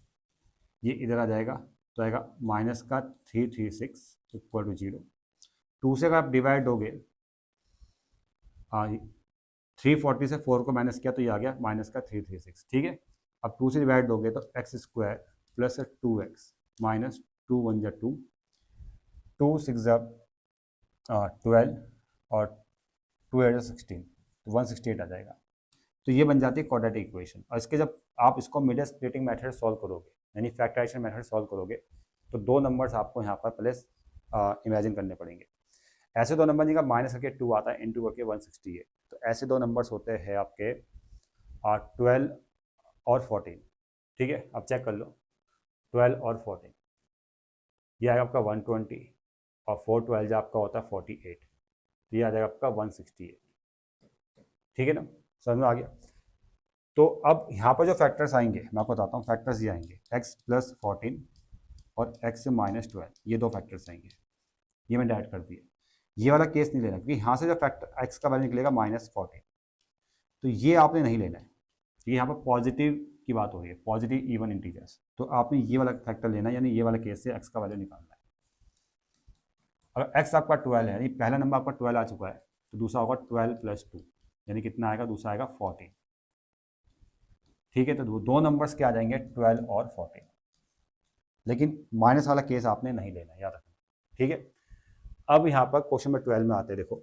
ये इधर आ जाएगा तो आएगा माइनस का 336 इक्वल टू 0। 2 से अगर आप डिवाइड दोगे, 340 से 4 को माइनस किया तो ये आ गया माइनस का 336, ठीक है। अब 2 से डिवाइड दोगे तो x square plus 2x minus 2 1 जा 2, 2 6 जा 12 और 2 8 जा 16, तो 168 आ जाएगा। तो ये बन जाती है क्वाड्रेटिक इक्वेशन। और इसके जब आप इसको मिडिल स्प्लिटिंग मेथड सॉल्व करोगे, यानी फैक्टराइजेशन मेथड सॉल्व करोगे, तो दो नंबर्स आपको यहाँ पर पहले इमेजिन करने पड़ेंगे। ऐसे दो नंबर जिनका माइनस करके 2 आता है, इनटू करके 168, तो ऐसे दो नंबर्स होते हैं आपके 12 और 14, ठीक है। अब चेक कर लो, 12 और 14, ये आएगा आपका 120 और 4 12 जो आपका होता है 48, तो ये आ जाएगा आपका 168, ठीक है ना, समझ में आ गया। तो अब यहाँ पर जो फैक्टर्स आएंगे मैं आपको बताता हूँ, फैक्टर्स ये आएंगे x प्लस 14 और x माइनस 12, ये दो फैक्टर्स आएंगे, ये मैंने ऐड कर दिया। ये वाला केस नहीं लेना, क्योंकि यहाँ से जो फैक्टर x का वैल्यू निकलेगा माइनस 14, तो ये आपने नहीं लेना है। ये यहाँ पर पॉजिटिव की बात हो रही है, पॉजिटिव इवन इंटीजर्स, तो आपने ये वाला फैक्टर लेना है, यानी ये वाला केस से x का वैल्यू निकालना है। अगर x आपका 12 है, यानी पहला नंबर आपका 12 आ चुका है, तो दूसरा होगा 12 प्लस 2, यानी कितना आएगा, दूसरा आएगा 14, ठीक है। तो दो नंबर्स क्या आ जाएंगे 12 और 14, लेकिन माइनस वाला केस आपने नहीं लेना, याद रखना, ठीक है। अब यहाँ पर क्वेश्चन नंबर 12 में आते हैं। देखो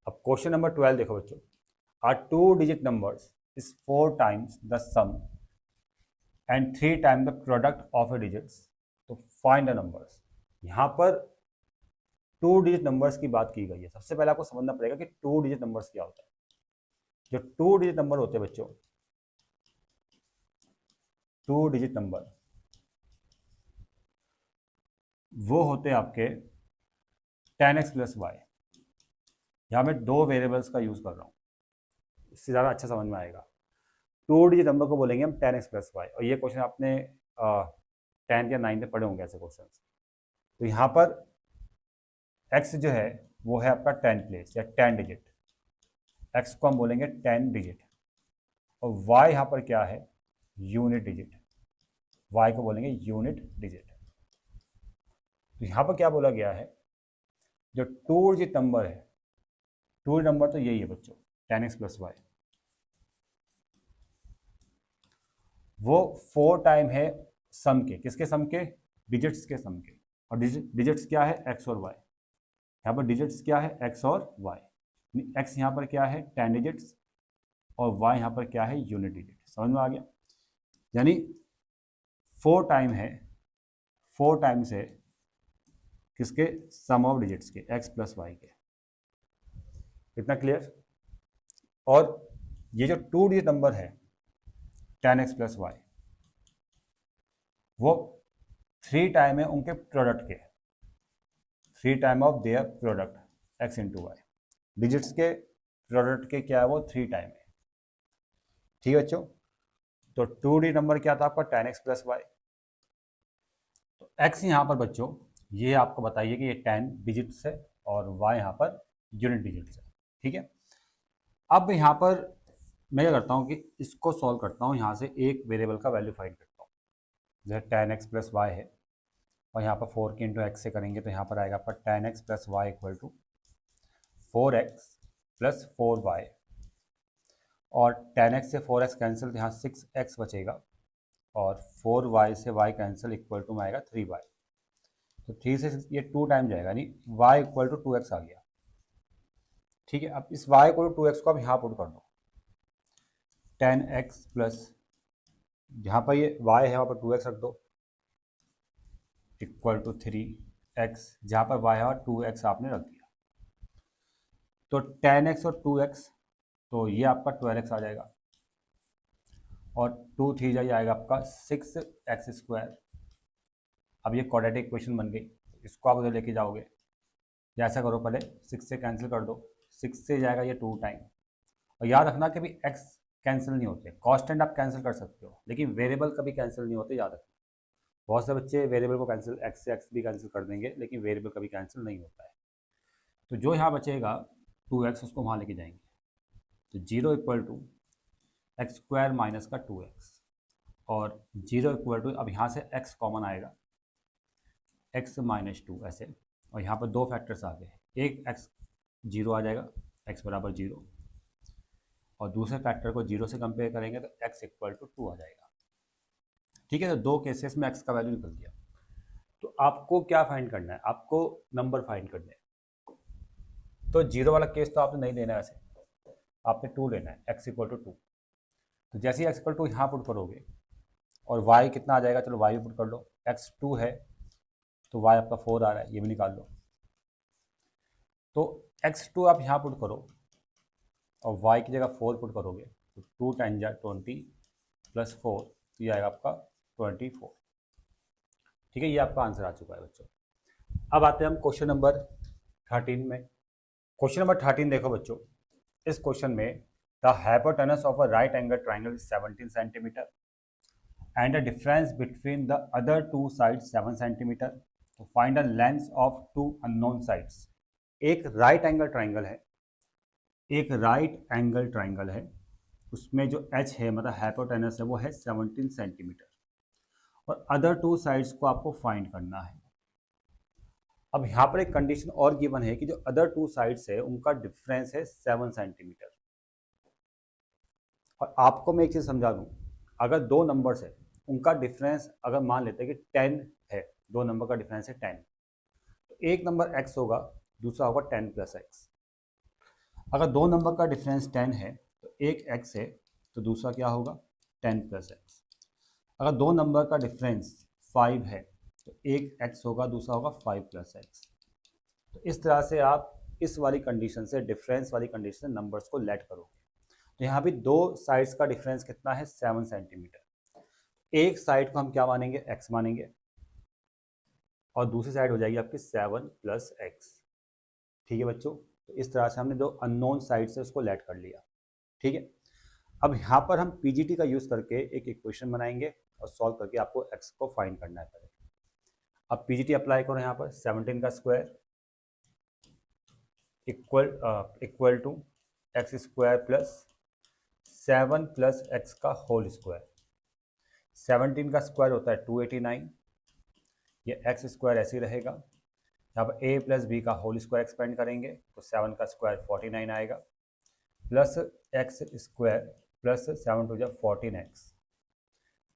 अब क्वेश्चन नंबर 12 देखो बच्चों, are 2 digit numbers is 4 times the sum and 3 time the product of a digits, तो फाइंड द नंबर्स। यहाँ पर 2 डिजिट नंबर्स की बात की गई है। सबसे पहले आपको समझना पड़ेगा कि 2 डिजिट नंबर्स क्या होता है। जो 2 डिजिट नंबर होते हैं बच्चों, 2 डिजिट नंबर वो होते हैं आपके 10x प्लस वाई। यहाँ मैं दो वेरिएबल्स का यूज कर रहा हूँ, इससे ज़्यादा अच्छा समझ में आएगा। 2 डिजिट नंबर को बोलेंगे हम 10x प्लस वाई, और ये क्वेश्चन आपने 10th या 9th में पढ़े होंगे ऐसे क्वेश्चन। तो यहाँ पर x जो है वो है आपका 10 प्लेस या 10 डिजिट, x को हम बोलेंगे 10 डिजिट, और y यहाँ पर क्या है, यूनिट डिजिट, y को बोलेंगे यूनिट डिजिट। तो यहाँ पर क्या बोला गया है, जो 2 डिजिट नंबर है, 2 डिजिट नंबर तो यही है बच्चों 10x प्लस वाई, वो 4 टाइम है सम के, किसके सम के, डिजिट्स के सम के। और डिजिट्स क्या है, x और y। यहाँ पर डिजिट्स क्या है, x और y। x यहाँ पर क्या है 10 डिजिट्स, और y यहाँ पर क्या है यूनिट डिजिट। समझ में आ गया, यानी 4 टाइम है, 4 टाइम्स है किसके, सम ऑफ डिजिट्स के, x प्लस वाई के। इतना क्लियर। और ये जो 2 डिजिट नंबर है 10x प्लस वाई, वो 3 टाइम है उनके प्रोडक्ट के, 3 time of their product x into y. Digits के प्रोडक्ट के क्या है, वो 3 टाइम है। ठीक है बच्चों। तो 2D नंबर क्या था आपका 10x प्लस वाई। तो x यहाँ पर बच्चों ये आपको बताइए कि ये 10 डिजिट्स है और y यहाँ पर यूनिट डिजिट्स है। ठीक है। अब यहाँ पर मैं क्या करता हूँ कि इसको सॉल्व करता हूँ, यहाँ से एक वेरिएबल का वैल्यू फाइंड करता हूँ। जैसे 10x प्लस वाई है और यहाँ पर 4 के इंटू एक्स से करेंगे तो यहाँ पर आएगा आपका 10x plus y equal to 4x plus 4y। और 10x से 4x कैंसिल तो यहाँ 6x बचेगा और 4y से y कैंसिल इक्वल टू में आएगा 3y। तो 3 से 6 ये 2 टाइम जाएगा, यानी y इक्वल टू 2x आ गया। ठीक है। अब इस y इक्वल टू 2x को आप यहाँ पुट कर दो। 10x प्लस जहाँ पर ये y है वहाँ पर 2x रख दो इक्वल टू 3x, जहाँ पर y है और 2x आपने रख दिया। तो 10x और 2x, तो ये आपका 12x आ जाएगा और 2 3 जा आएगा आपका 6x स्क्वायर। अब ये क्वाड्रेटिक इक्वेशन बन गई, इसको आप उधर लेके जाओगे। जैसा करो, पहले 6 से कैंसिल कर दो, 6 से जाएगा ये 2 टाइम। और याद रखना कि भी x कैंसिल नहीं होते, कांस्टेंट आप कैंसिल कर सकते हो लेकिन वेरिएबल कभी कैंसिल नहीं होते, याद रखना। बहुत से बच्चे वेरिएबल को कैंसिल, x से x भी कैंसिल कर देंगे लेकिन वेरिएबल कभी कैंसिल नहीं होता है। तो जो यहाँ बचेगा 2x, उसको वहाँ लेके जाएंगे। तो 0 equal to x square minus का 2x और 0 इक्वल टू, अब यहाँ से x कॉमन आएगा, x माइनस 2 ऐसे। और यहाँ पर 2 फैक्टर्स आ गए, एक x 0 आ जाएगा, x बराबर 0, और दूसरे फैक्टर को 0 से कंपेयर करेंगे तो x इक्वल टू 2 आ जाएगा। ठीक है। तो 2 केसेस में x का वैल्यू निकल दिया। तो आपको क्या फाइंड करना है, आपको नंबर फाइंड करना है। तो 0 वाला केस तो आपने नहीं लेना है, वैसे आपने 2 लेना है, x इक्वल टू 2। तो जैसे ही x इक्वल टू यहाँ पुट करोगे और y कितना आ जाएगा, चलो y पुट कर लो, x 2 है तो y आपका 4 आ रहा है, ये भी निकाल लो। तो x2 आप यहाँ पुट करो और y की जगह 4 पुट करोगे तो 2 टाइम 20 प्लस 4, तो ये आएगा आपका 24। ठीक है, ये आपका आंसर आ चुका है बच्चों। अब आते हैं हम क्वेश्चन नंबर 13 में। क्वेश्चन नंबर 13 देखो बच्चों, इस क्वेश्चन में the hypotenuse of a right angle triangle is 17 centimetre and the difference between the other 2 sides 7 centimetre. तो find the length of 2 unknown sides. एक राइट एंगल ट्राइंगल है, एक राइट एंगल ट्राइंगल है, उसमें जो h है मतलब हाइपोटेनस है वो है 17 सेंटीमीटर और अदर 2 साइड्स को आपको फाइंड करना है। अब यहाँ पर एक कंडीशन और गिवन है कि जो अदर 2 साइड्स है उनका डिफरेंस है 7 सेंटीमीटर। और आपको मैं एक चीज़ समझा दूँ, अगर 2 नंबर्स है उनका डिफरेंस अगर मान लेते हैं कि 10 है, 2 नंबर का डिफरेंस है 10, तो एक नंबर x होगा, दूसरा होगा 10 प्लस x। अगर 2 नंबर का डिफरेंस 10 है तो एक x है तो दूसरा क्या होगा 10 प्लस x। अगर 2 नंबर का डिफरेंस 5 है तो एक x होगा, दूसरा होगा 5 प्लस x। तो इस तरह से आप इस वाली कंडीशन से, डिफरेंस वाली कंडीशन से नंबर्स को लेट करोगे। तो यहाँ भी 2 साइड्स का डिफरेंस कितना है 7 सेंटीमीटर। एक साइड को हम क्या मानेंगे x मानेंगे और दूसरी साइड हो जाएगी आपकी 7 प्लस x। ठीक है बच्चों। तो इस तरह से हमने जो अननोन साइड से उसको लेट कर लिया। ठीक है। अब यहाँ पर हम पीजीटी का यूज करके एक इक्वेशन बनाएंगे और सॉल्व करके आपको x को फाइंड करना है पहले। अब पीजीटी अप्लाई करो, यहाँ पर 17 का square equal to x square plus 7 plus x का होल स्क्वायर। 17 का स्क्वायर होता है 289, ये एक्स स्क्वायर ऐसे ही रहेगा। यहाँ पर a प्लस बी का होल स्क्वायर एक्सपेंड करेंगे तो 7 का स्क्वायर 49 आएगा plus x square plus 7 two 14x,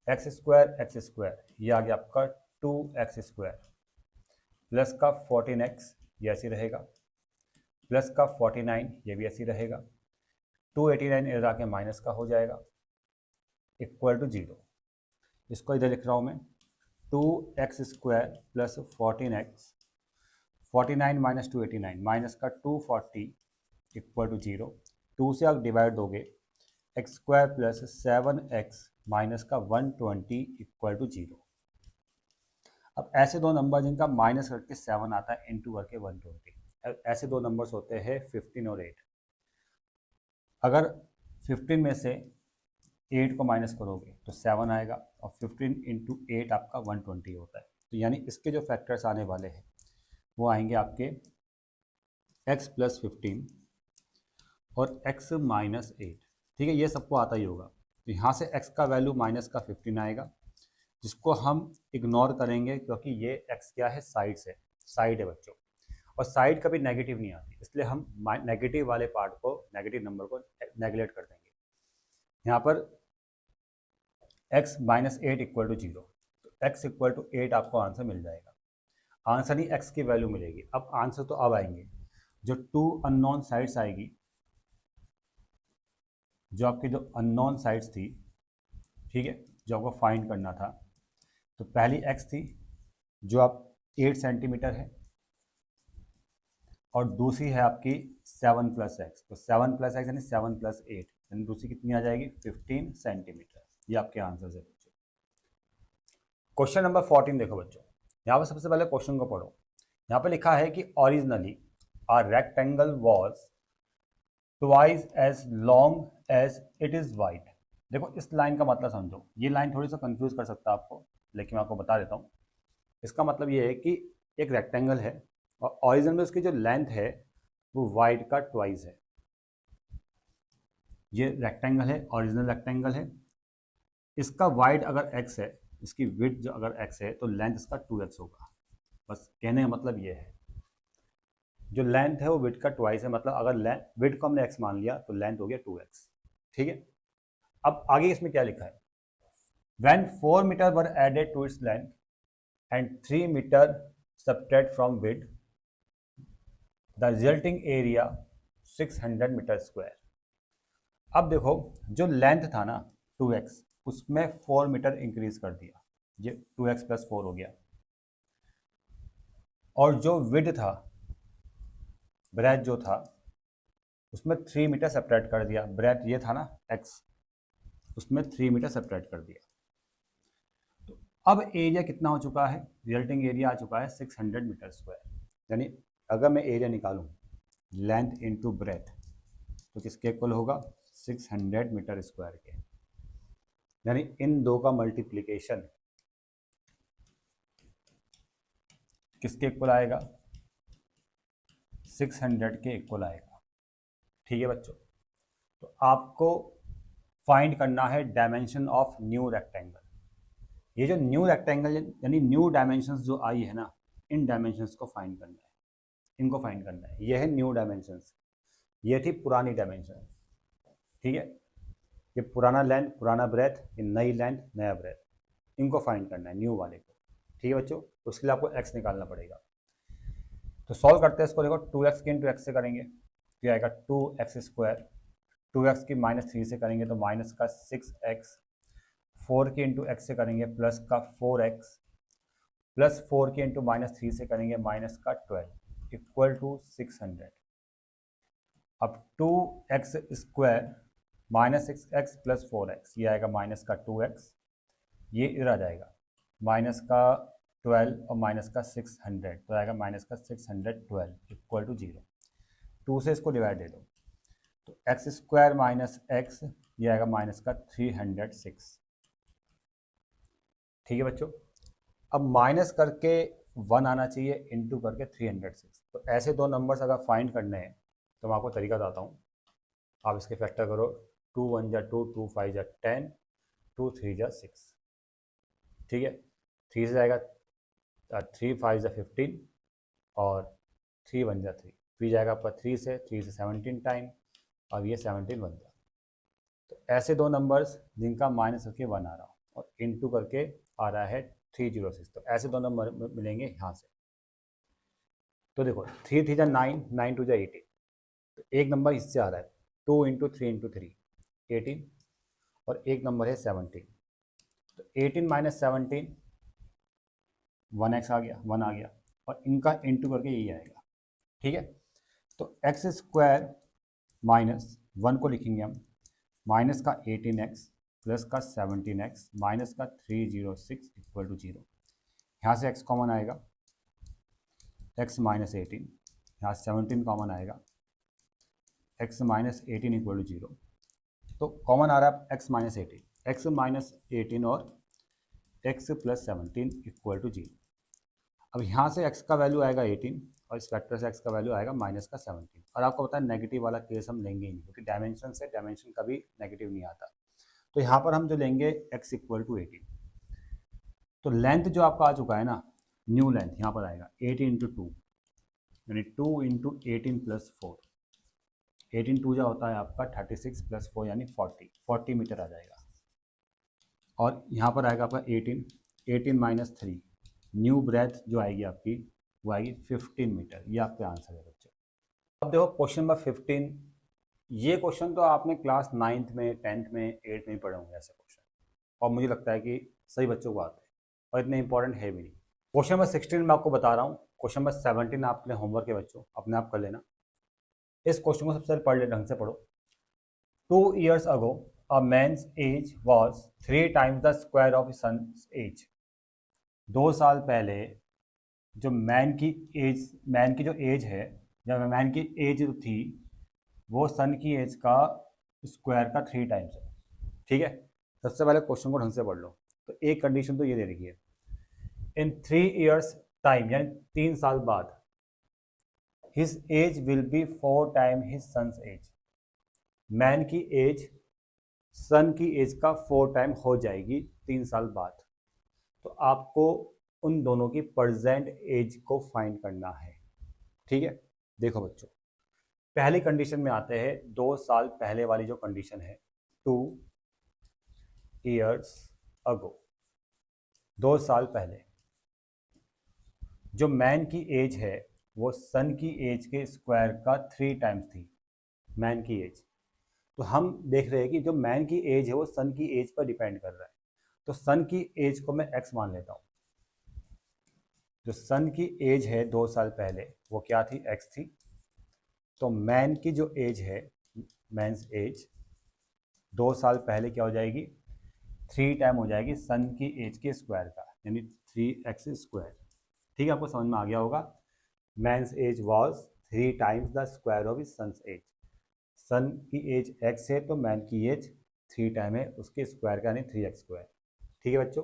x square ये आ गया आपका 2x स्क्वायर प्लस का 14x ये ऐसे रहेगा प्लस का 49 ये भी ऐसे रहेगा। 289 इधर आके माइनस का हो जाएगा इक्वल टू 0। इसको इधर लिख रहा हूँ मैं 2x square plus 14x 49 minus 289 minus का 240 इक्वल टू 0। 2 से आप डिवाइड दोगे x square plus 7x minus का 120 इक्वल टू 0। अब ऐसे दो नंबर जिनका माइनस करके 7 आता है इंटू करके 120, ऐसे दो नंबर्स होते हैं 15 और 8। अगर 15 में से 8 को माइनस करोगे तो 7 आएगा और 15 इंटू 8 आपका 120 होता है। तो यानी इसके जो फैक्टर्स आने वाले हैं वो आएंगे आपके x प्लस 15 और x माइनस 8। ठीक है, ये सबको आता ही होगा। तो यहाँ से x का वैल्यू माइनस का 15 आएगा, जिसको हम इग्नोर करेंगे क्योंकि ये x क्या है, साइड से, साइड है बच्चों, और साइड कभी नेगेटिव नहीं आती, इसलिए हम नेगेटिव वाले पार्ट को, नेगेटिव नंबर को नेगलेक्ट कर देंगे। यहाँ पर x माइनस 8 इक्वल टू 0, तो x इक्वल टू 8 आपको आंसर मिल जाएगा। आंसर नहीं, x की वैल्यू मिलेगी। अब आंसर तो अब आएंगे, जो 2 अननोन साइड्स आएगी, जो आपकी जो अननोन साइड्स थी, ठीक है, जो आपको फाइंड करना था। तो पहली x थी जो आप 8 सेंटीमीटर है, और दूसरी है आपकी 7 प्लस एक्स। तो 7 प्लस एक्स यानी 7 प्लस 8, यानी दूसरी कितनी आ जाएगी, 15 सेंटीमीटर। ये आपके आंसर है बच्चों। क्वेश्चन नंबर 14 देखो बच्चों, यहाँ पर सबसे पहले क्वेश्चन को पढ़ो। यहाँ पर लिखा है कि originally a rectangle was twice as long as it is wide. देखो इस लाइन का मतलब समझो, ये लाइन थोड़ी सा कंफ्यूज कर सकता है आपको, लेकिन मैं आपको बता देता हूँ। इसका मतलब ये है कि एक रेक्टेंगल है और ओरिजिन में उसकी जो लेंथ है वो वाइड का ट्वाइस है। ये रेक्टेंगल है, ओरिजिनल रेक्टेंगल है, इसका वाइड अगर x है, इसकी विड्थ जो अगर x है तो लेंथ इसका 2x होगा। बस कहने का मतलब ये है, जो लेंथ है वो विड्थ का ट्वाइस है, मतलब अगर विड्थ को हमने x मान लिया तो लेंथ हो गया 2x। ठीक है, अब आगे इसमें क्या लिखा है, when 4 meter were added to its length and 3 meter subtract from width, the resulting area 600 meter square. अब देखो जो लेंथ था ना 2x, उसमें 4 मीटर इंक्रीज कर दिया, ये 2x प्लस 4 हो गया। और जो विड्थ था, ब्रेथ जो था, उसमें 3 मीटर सेपरेट कर दिया। ब्रेथ ये था ना x, उसमें 3 मीटर सेपरेट कर दिया। तो अब एरिया कितना हो चुका है, रिजल्टिंग एरिया आ चुका है 600 मीटर स्क्वायर। यानी अगर मैं एरिया निकालूं लेंथ इनटू ब्रेथ तो किसके इक्वल होगा, 600 मीटर स्क्वायर के। यानी इन दो का मल्टीप्लिकेशन किसके इक्वल आएगा, 600 के इक्वल आएगा। ठीक है बच्चों, तो आपको फाइंड करना है डायमेंशन ऑफ न्यू रेक्टेंगल। ये जो न्यू रेक्टेंगल यानी न्यू डायमेंशंस जो आई है ना, इन डायमेंशंस को फाइंड करना है, इनको फाइंड करना है। ये है न्यू डायमेंशंस, ये थी पुरानी डायमेंशन। ठीक है, ये पुराना लेंथ, पुराना ब्रेथ, ये नई लेंथ, नया ब्रेथ, इनको फाइंड करना है, न्यू वाले को। ठीक है बच्चों, उसके लिए आपको x निकालना पड़ेगा। तो सॉल्व करते हैं इसको। देखो 2x की इंटू एक्स से करेंगे तो ये आएगा 2x स्क्वायर, 2x की -3 से करेंगे तो माइनस का 6x, 4 की इंटू एक्स से करेंगे प्लस का 4x, प्लस 4 की इंटू -3 से करेंगे माइनस का 12 इक्वल टू 600। अब 2x square minus 6x plus 4x, ये आएगा माइनस का 2x, ये इधर आ जाएगा माइनस का 12 और माइनस का 600, तो आएगा माइनस का 612 इक्वल टू 0। 2 से इसको डिवाइड दे दो तो एक्स स्क्वायर माइनस एक्स, ये आएगा माइनस का 306। ठीक है बच्चों, अब माइनस करके 1 आना चाहिए, इंटू करके 306। तो ऐसे दो नंबर्स अगर फाइंड करने हैं तो मैं आपको तरीका बताता हूँ। आप इसके फैक्टर करो, 2 1 जा 2, 2 5 जा 10, 2 3 जा 6। ठीक है, 3 से जाएगा 3 5 जा 15 और 3 1 जा 3, फिर जाएगा आपका 3 से 17 टाइम, और ये 17 बन जाए। तो ऐसे दो नंबर्स जिनका माइनस करके 1 आ रहा हो और इंटू करके आ रहा है 306, तो ऐसे दो नंबर मिलेंगे यहाँ से। तो देखो 3 3 जा 9, 9 2 जा 18, तो एक नंबर इससे आ रहा है 2 इंटू 3 इंटू 3 18, और एक नंबर है 17। तो 18 माइनस 17 1x आ गया, 1 आ गया, और इनका इंटू करके यही आएगा, ठीक है। तो एक्स स्क्वायर माइनस 1 को लिखेंगे हम, माइनस का 18x प्लस का 17x माइनस का 306 इक्वल टू 0। यहाँ से x कॉमन आएगा, x माइनस 18, यहाँ 17 कॉमन आएगा, x माइनस 18 इक्वल टू 0। तो कॉमन आ रहा है x माइनस 18, x माइनस 18 और x प्लस 17 इक्वल टू 0। अब यहाँ से x का वैल्यू आएगा 18 और इस वेक्टर से x का वैल्यू आएगा माइनस का 17। और आपको पता है नेगेटिव वाला केस हम लेंगे ही नहीं, क्योंकि डायमेंशन से डायमेंशन कभी नेगेटिव नहीं आता। तो यहाँ पर हम जो लेंगे x इक्वल टू 18। तो लेंथ जो आपका आ चुका है ना, न्यू लेंथ यहाँ पर आएगा 18 इंटू 2, यानी 2 इंटू 18 प्लस 4। 18 टू जो होता है आपका 36 प्लस 4 यानी 40 मीटर आ जाएगा। और यहाँ पर आएगा आपका 18 माइनस 3, न्यू ब्रेथ जो आएगी आपकी वो आएगी 15 मीटर। ये आपका आंसर है बच्चों। अब देखो क्वेश्चन नंबर 15, ये क्वेश्चन तो आपने क्लास 9th में 10th में 8th में पढ़े होंगे ऐसे क्वेश्चन, और मुझे लगता है कि सही बच्चों को आते हैं और इतने इंपॉर्टेंट है भी नहीं। क्वेश्चन नंबर 16 मैं आपको बता रहा हूँ, क्वेश्चन नंबर 17 आपने होमवर्क के बच्चों अपने आप कर लेना। इस क्वेश्चन को सबसे पहले पढ़ ले, ढंग से पढ़ो। 2 years ago a man's age was 3 times the square of his son's age। 2 साल पहले जो मैन की जो एज है, जब मैन की एज थी वो सन की एज का स्क्वायर का 3 टाइम्स है, ठीक है। सबसे पहले क्वेश्चन को ढंग से पढ़ लो। तो एक कंडीशन तो ये दे रखी है, इन 3 years टाइम यानी 3 साल बाद, his age will be 4 time his sons age. Man की एज सन की एज का 4 टाइम हो जाएगी 3 साल बाद। तो आपको उन दोनों की प्रेजेंट एज को फाइंड करना है, ठीक है। देखो बच्चों, पहली कंडीशन में आते हैं 2 साल पहले वाली जो कंडीशन है, 2 years ago, 2 साल पहले जो मैन की एज है वो सन की एज के स्क्वायर का 3 टाइम्स थी मैन की एज। तो हम देख रहे हैं कि जो मैन की एज है वो सन की एज पर डिपेंड कर रहा है। तो सन की एज को मैं x मान लेता हूँ। जो सन की एज है 2 साल पहले वो क्या थी, x थी। तो मैन की जो एज है, मैन्स एज 2 साल पहले क्या हो जाएगी, 3 टाइम हो जाएगी सन की एज के स्क्वायर का, यानी 3x स्क्वायर। ठीक है, आपको समझ में आ गया होगा। Man's age was 3 times the square of his sons age. Son की एज x है तो मैन की एज 3 टाइम है उसके स्क्वायर का, यानी 3x स्क्वायर। ठीक है बच्चों,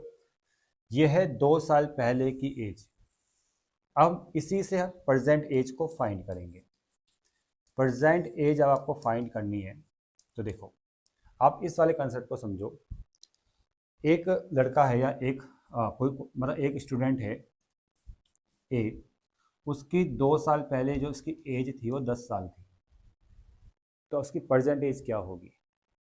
ये है 2 साल पहले की एज। अब इसी से हम प्रेजेंट एज को फाइंड करेंगे। प्रेजेंट एज अब आपको फाइंड करनी है तो देखो, आप इस वाले कंसेप्ट को समझो। एक लड़का है या एक कोई मतलब एक स्टूडेंट है ए, उसकी 2 साल पहले जो उसकी एज थी वो 10 साल थी। तो उसकी प्रेजेंट एज क्या होगी?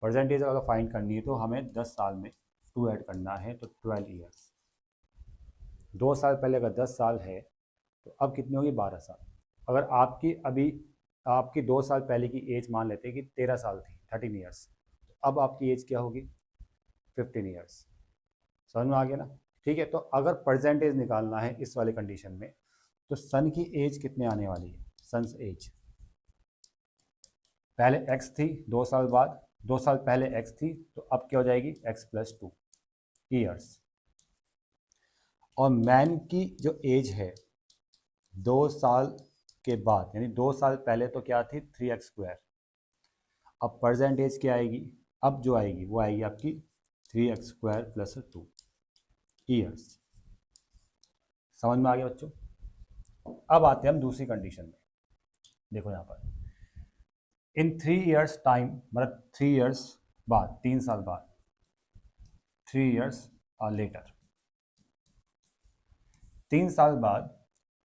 प्रेजेंट एज अगर फाइंड करनी है तो हमें 10 साल में 2 ऐड करना है, तो 12 ईयर्स। 2 साल पहले अगर 10 साल है तो अब कितनी होगी, 12 साल। अगर आपकी 2 साल पहले की एज मान लेते हैं कि 13 साल थी, 13 ईयर्स, तो अब आपकी एज क्या होगी, 15 ईयर्स। समझ में आ गया ना? ठीक है, तो अगर प्रेजेंट एज निकालना है इस वाले कंडीशन में तो सन की एज कितने आने वाली है, सन्स एज पहले x थी, 2 साल बाद 2 साल पहले x थी, तो अब क्या हो जाएगी, x प्लस 2 ईयर्स। और मैन की जो एज है 2 साल के बाद, यानी 2 साल पहले तो क्या थी, 3x स्क्वायर। अब प्रेजेंट एज क्या आएगी, अब जो आएगी वो आएगी आपकी 3x स्क्वायर प्लस 2 ईयर्स। समझ में आ गया बच्चों? अब आते हैं हम दूसरी कंडीशन में। देखो यहाँ पर इन 3 ईयर्स टाइम, मतलब 3 ईयर्स बाद, 3 साल बाद, 3 ईयर्स लेटर, 3 साल बाद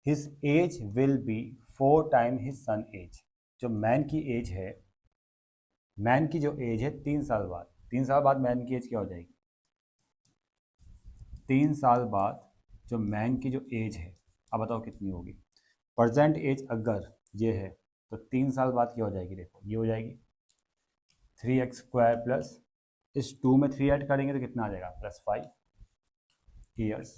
his age will be 4 time his son age. जो मैन की एज है, मैन की जो एज है 3 साल बाद, 3 साल बाद मैन की एज क्या हो जाएगी, 3 साल बाद जो मैन की जो एज है, अब बताओ कितनी होगी। प्रेजेंट एज अगर ये है तो 3 साल बाद क्या हो जाएगी, देखो ये हो जाएगी 3x स्क्वायर प्लस इस 2 में 3 ऐड करेंगे तो कितना आ जाएगा, +5 ईयर्स।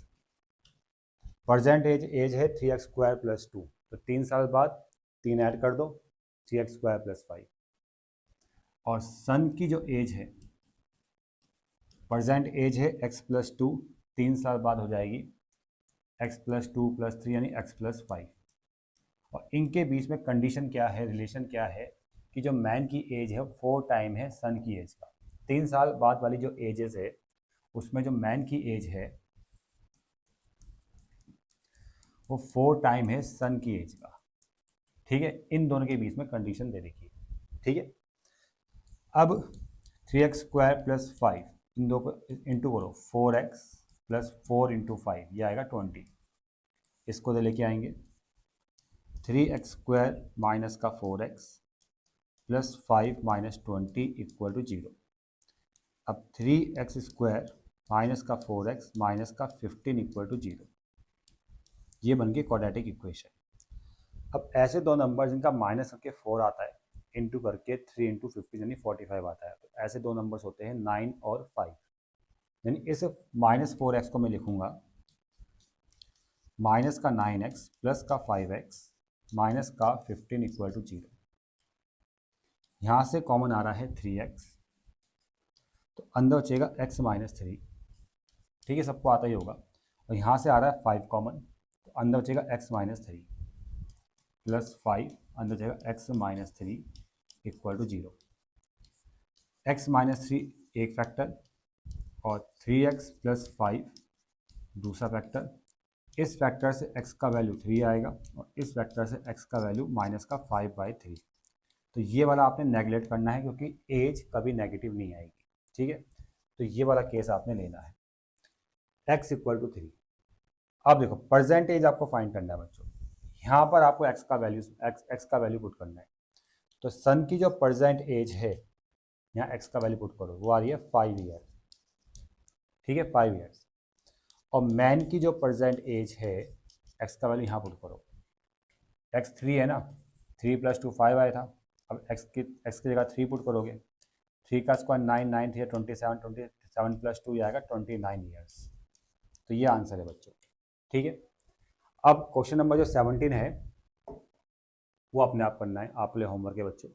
प्रेजेंट एज है 3x² + 2, तो 3 साल बाद 3 ऐड कर दो 3x² + 5। और सन की जो एज है, प्रेजेंट एज है x + 2, 3 साल बाद हो जाएगी x + 2 + 3 यानी x + 5। और इनके बीच में कंडीशन क्या है, रिलेशन क्या है कि जो मैन की एज है 4 टाइम है सन की एज का। 3 साल बाद वाली जो एजेस है उसमें जो मैन की एज है वो 4 टाइम है सन की एज का। ठीक है, इन दोनों के बीच में कंडीशन दे रखी है। ठीक है, अब 3x² + 5 इन दो को इंटू करो, 4x + 4 × 5 ये आएगा 20। इसको तो लेके आएंगे 3x² - का 4x + 5 - 20 = 0। अब 3x² - का 4x - का 15 = 0। ये बन गई क्वाड्रेटिक इक्वेशन। अब ऐसे दो नंबर जिनका माइनस करके 4 आता है, इंटू करके 3 × 15 यानी 45 आता है, तो ऐसे दो नंबर्स होते हैं 9 और 5। यानी इस -4x को मैं लिखूंगा माइनस का 9x प्लस का 5x माइनस का 15 = 0। यहाँ से कॉमन आ रहा है 3x, तो अंदर बचेगा x - 3। ठीक है, सबको आता ही होगा। और यहाँ से आ रहा है 5 कॉमन, तो अंदर बचेगा x - 3 प्लस 5, अंदर बचेगा x - 3 = 0। x - 3 एक फैक्टर और 3x + 5 दूसरा फैक्टर। इस फैक्टर से x का वैल्यू 3 आएगा और इस फैक्टर से x का वैल्यू -5/3। तो ये वाला आपने नेगलेक्ट करना है क्योंकि एज कभी नेगेटिव नहीं आएगी। ठीक है, तो ये वाला केस आपने लेना है, x = 3। अब देखो प्रेजेंट एज आपको फाइंड करना है बच्चों। यहाँ पर आपको x का वैल्यू पुट करना है। तो सन की जो प्रेजेंट एज है, यहाँ x का वैल्यू पुट करो, वो आ रही है 5 ईयर। ठीक है, 5 ईयर्स। और मैन की जो प्रेजेंट एज है, x का वैल्यू यहाँ पुट करो, x 3 है ना, 3 + 2 5 आया था। अब x की जगह 3 पुट करोगे, 3 का स्क्वायर 9, 9 3 27, 27 + 2 आएगा 29 ईयर्स। तो ये आंसर है बच्चों। ठीक है, अब क्वेश्चन नंबर जो 17 है वो अपने आप करना है, आप ले होमवर्क है बच्चों।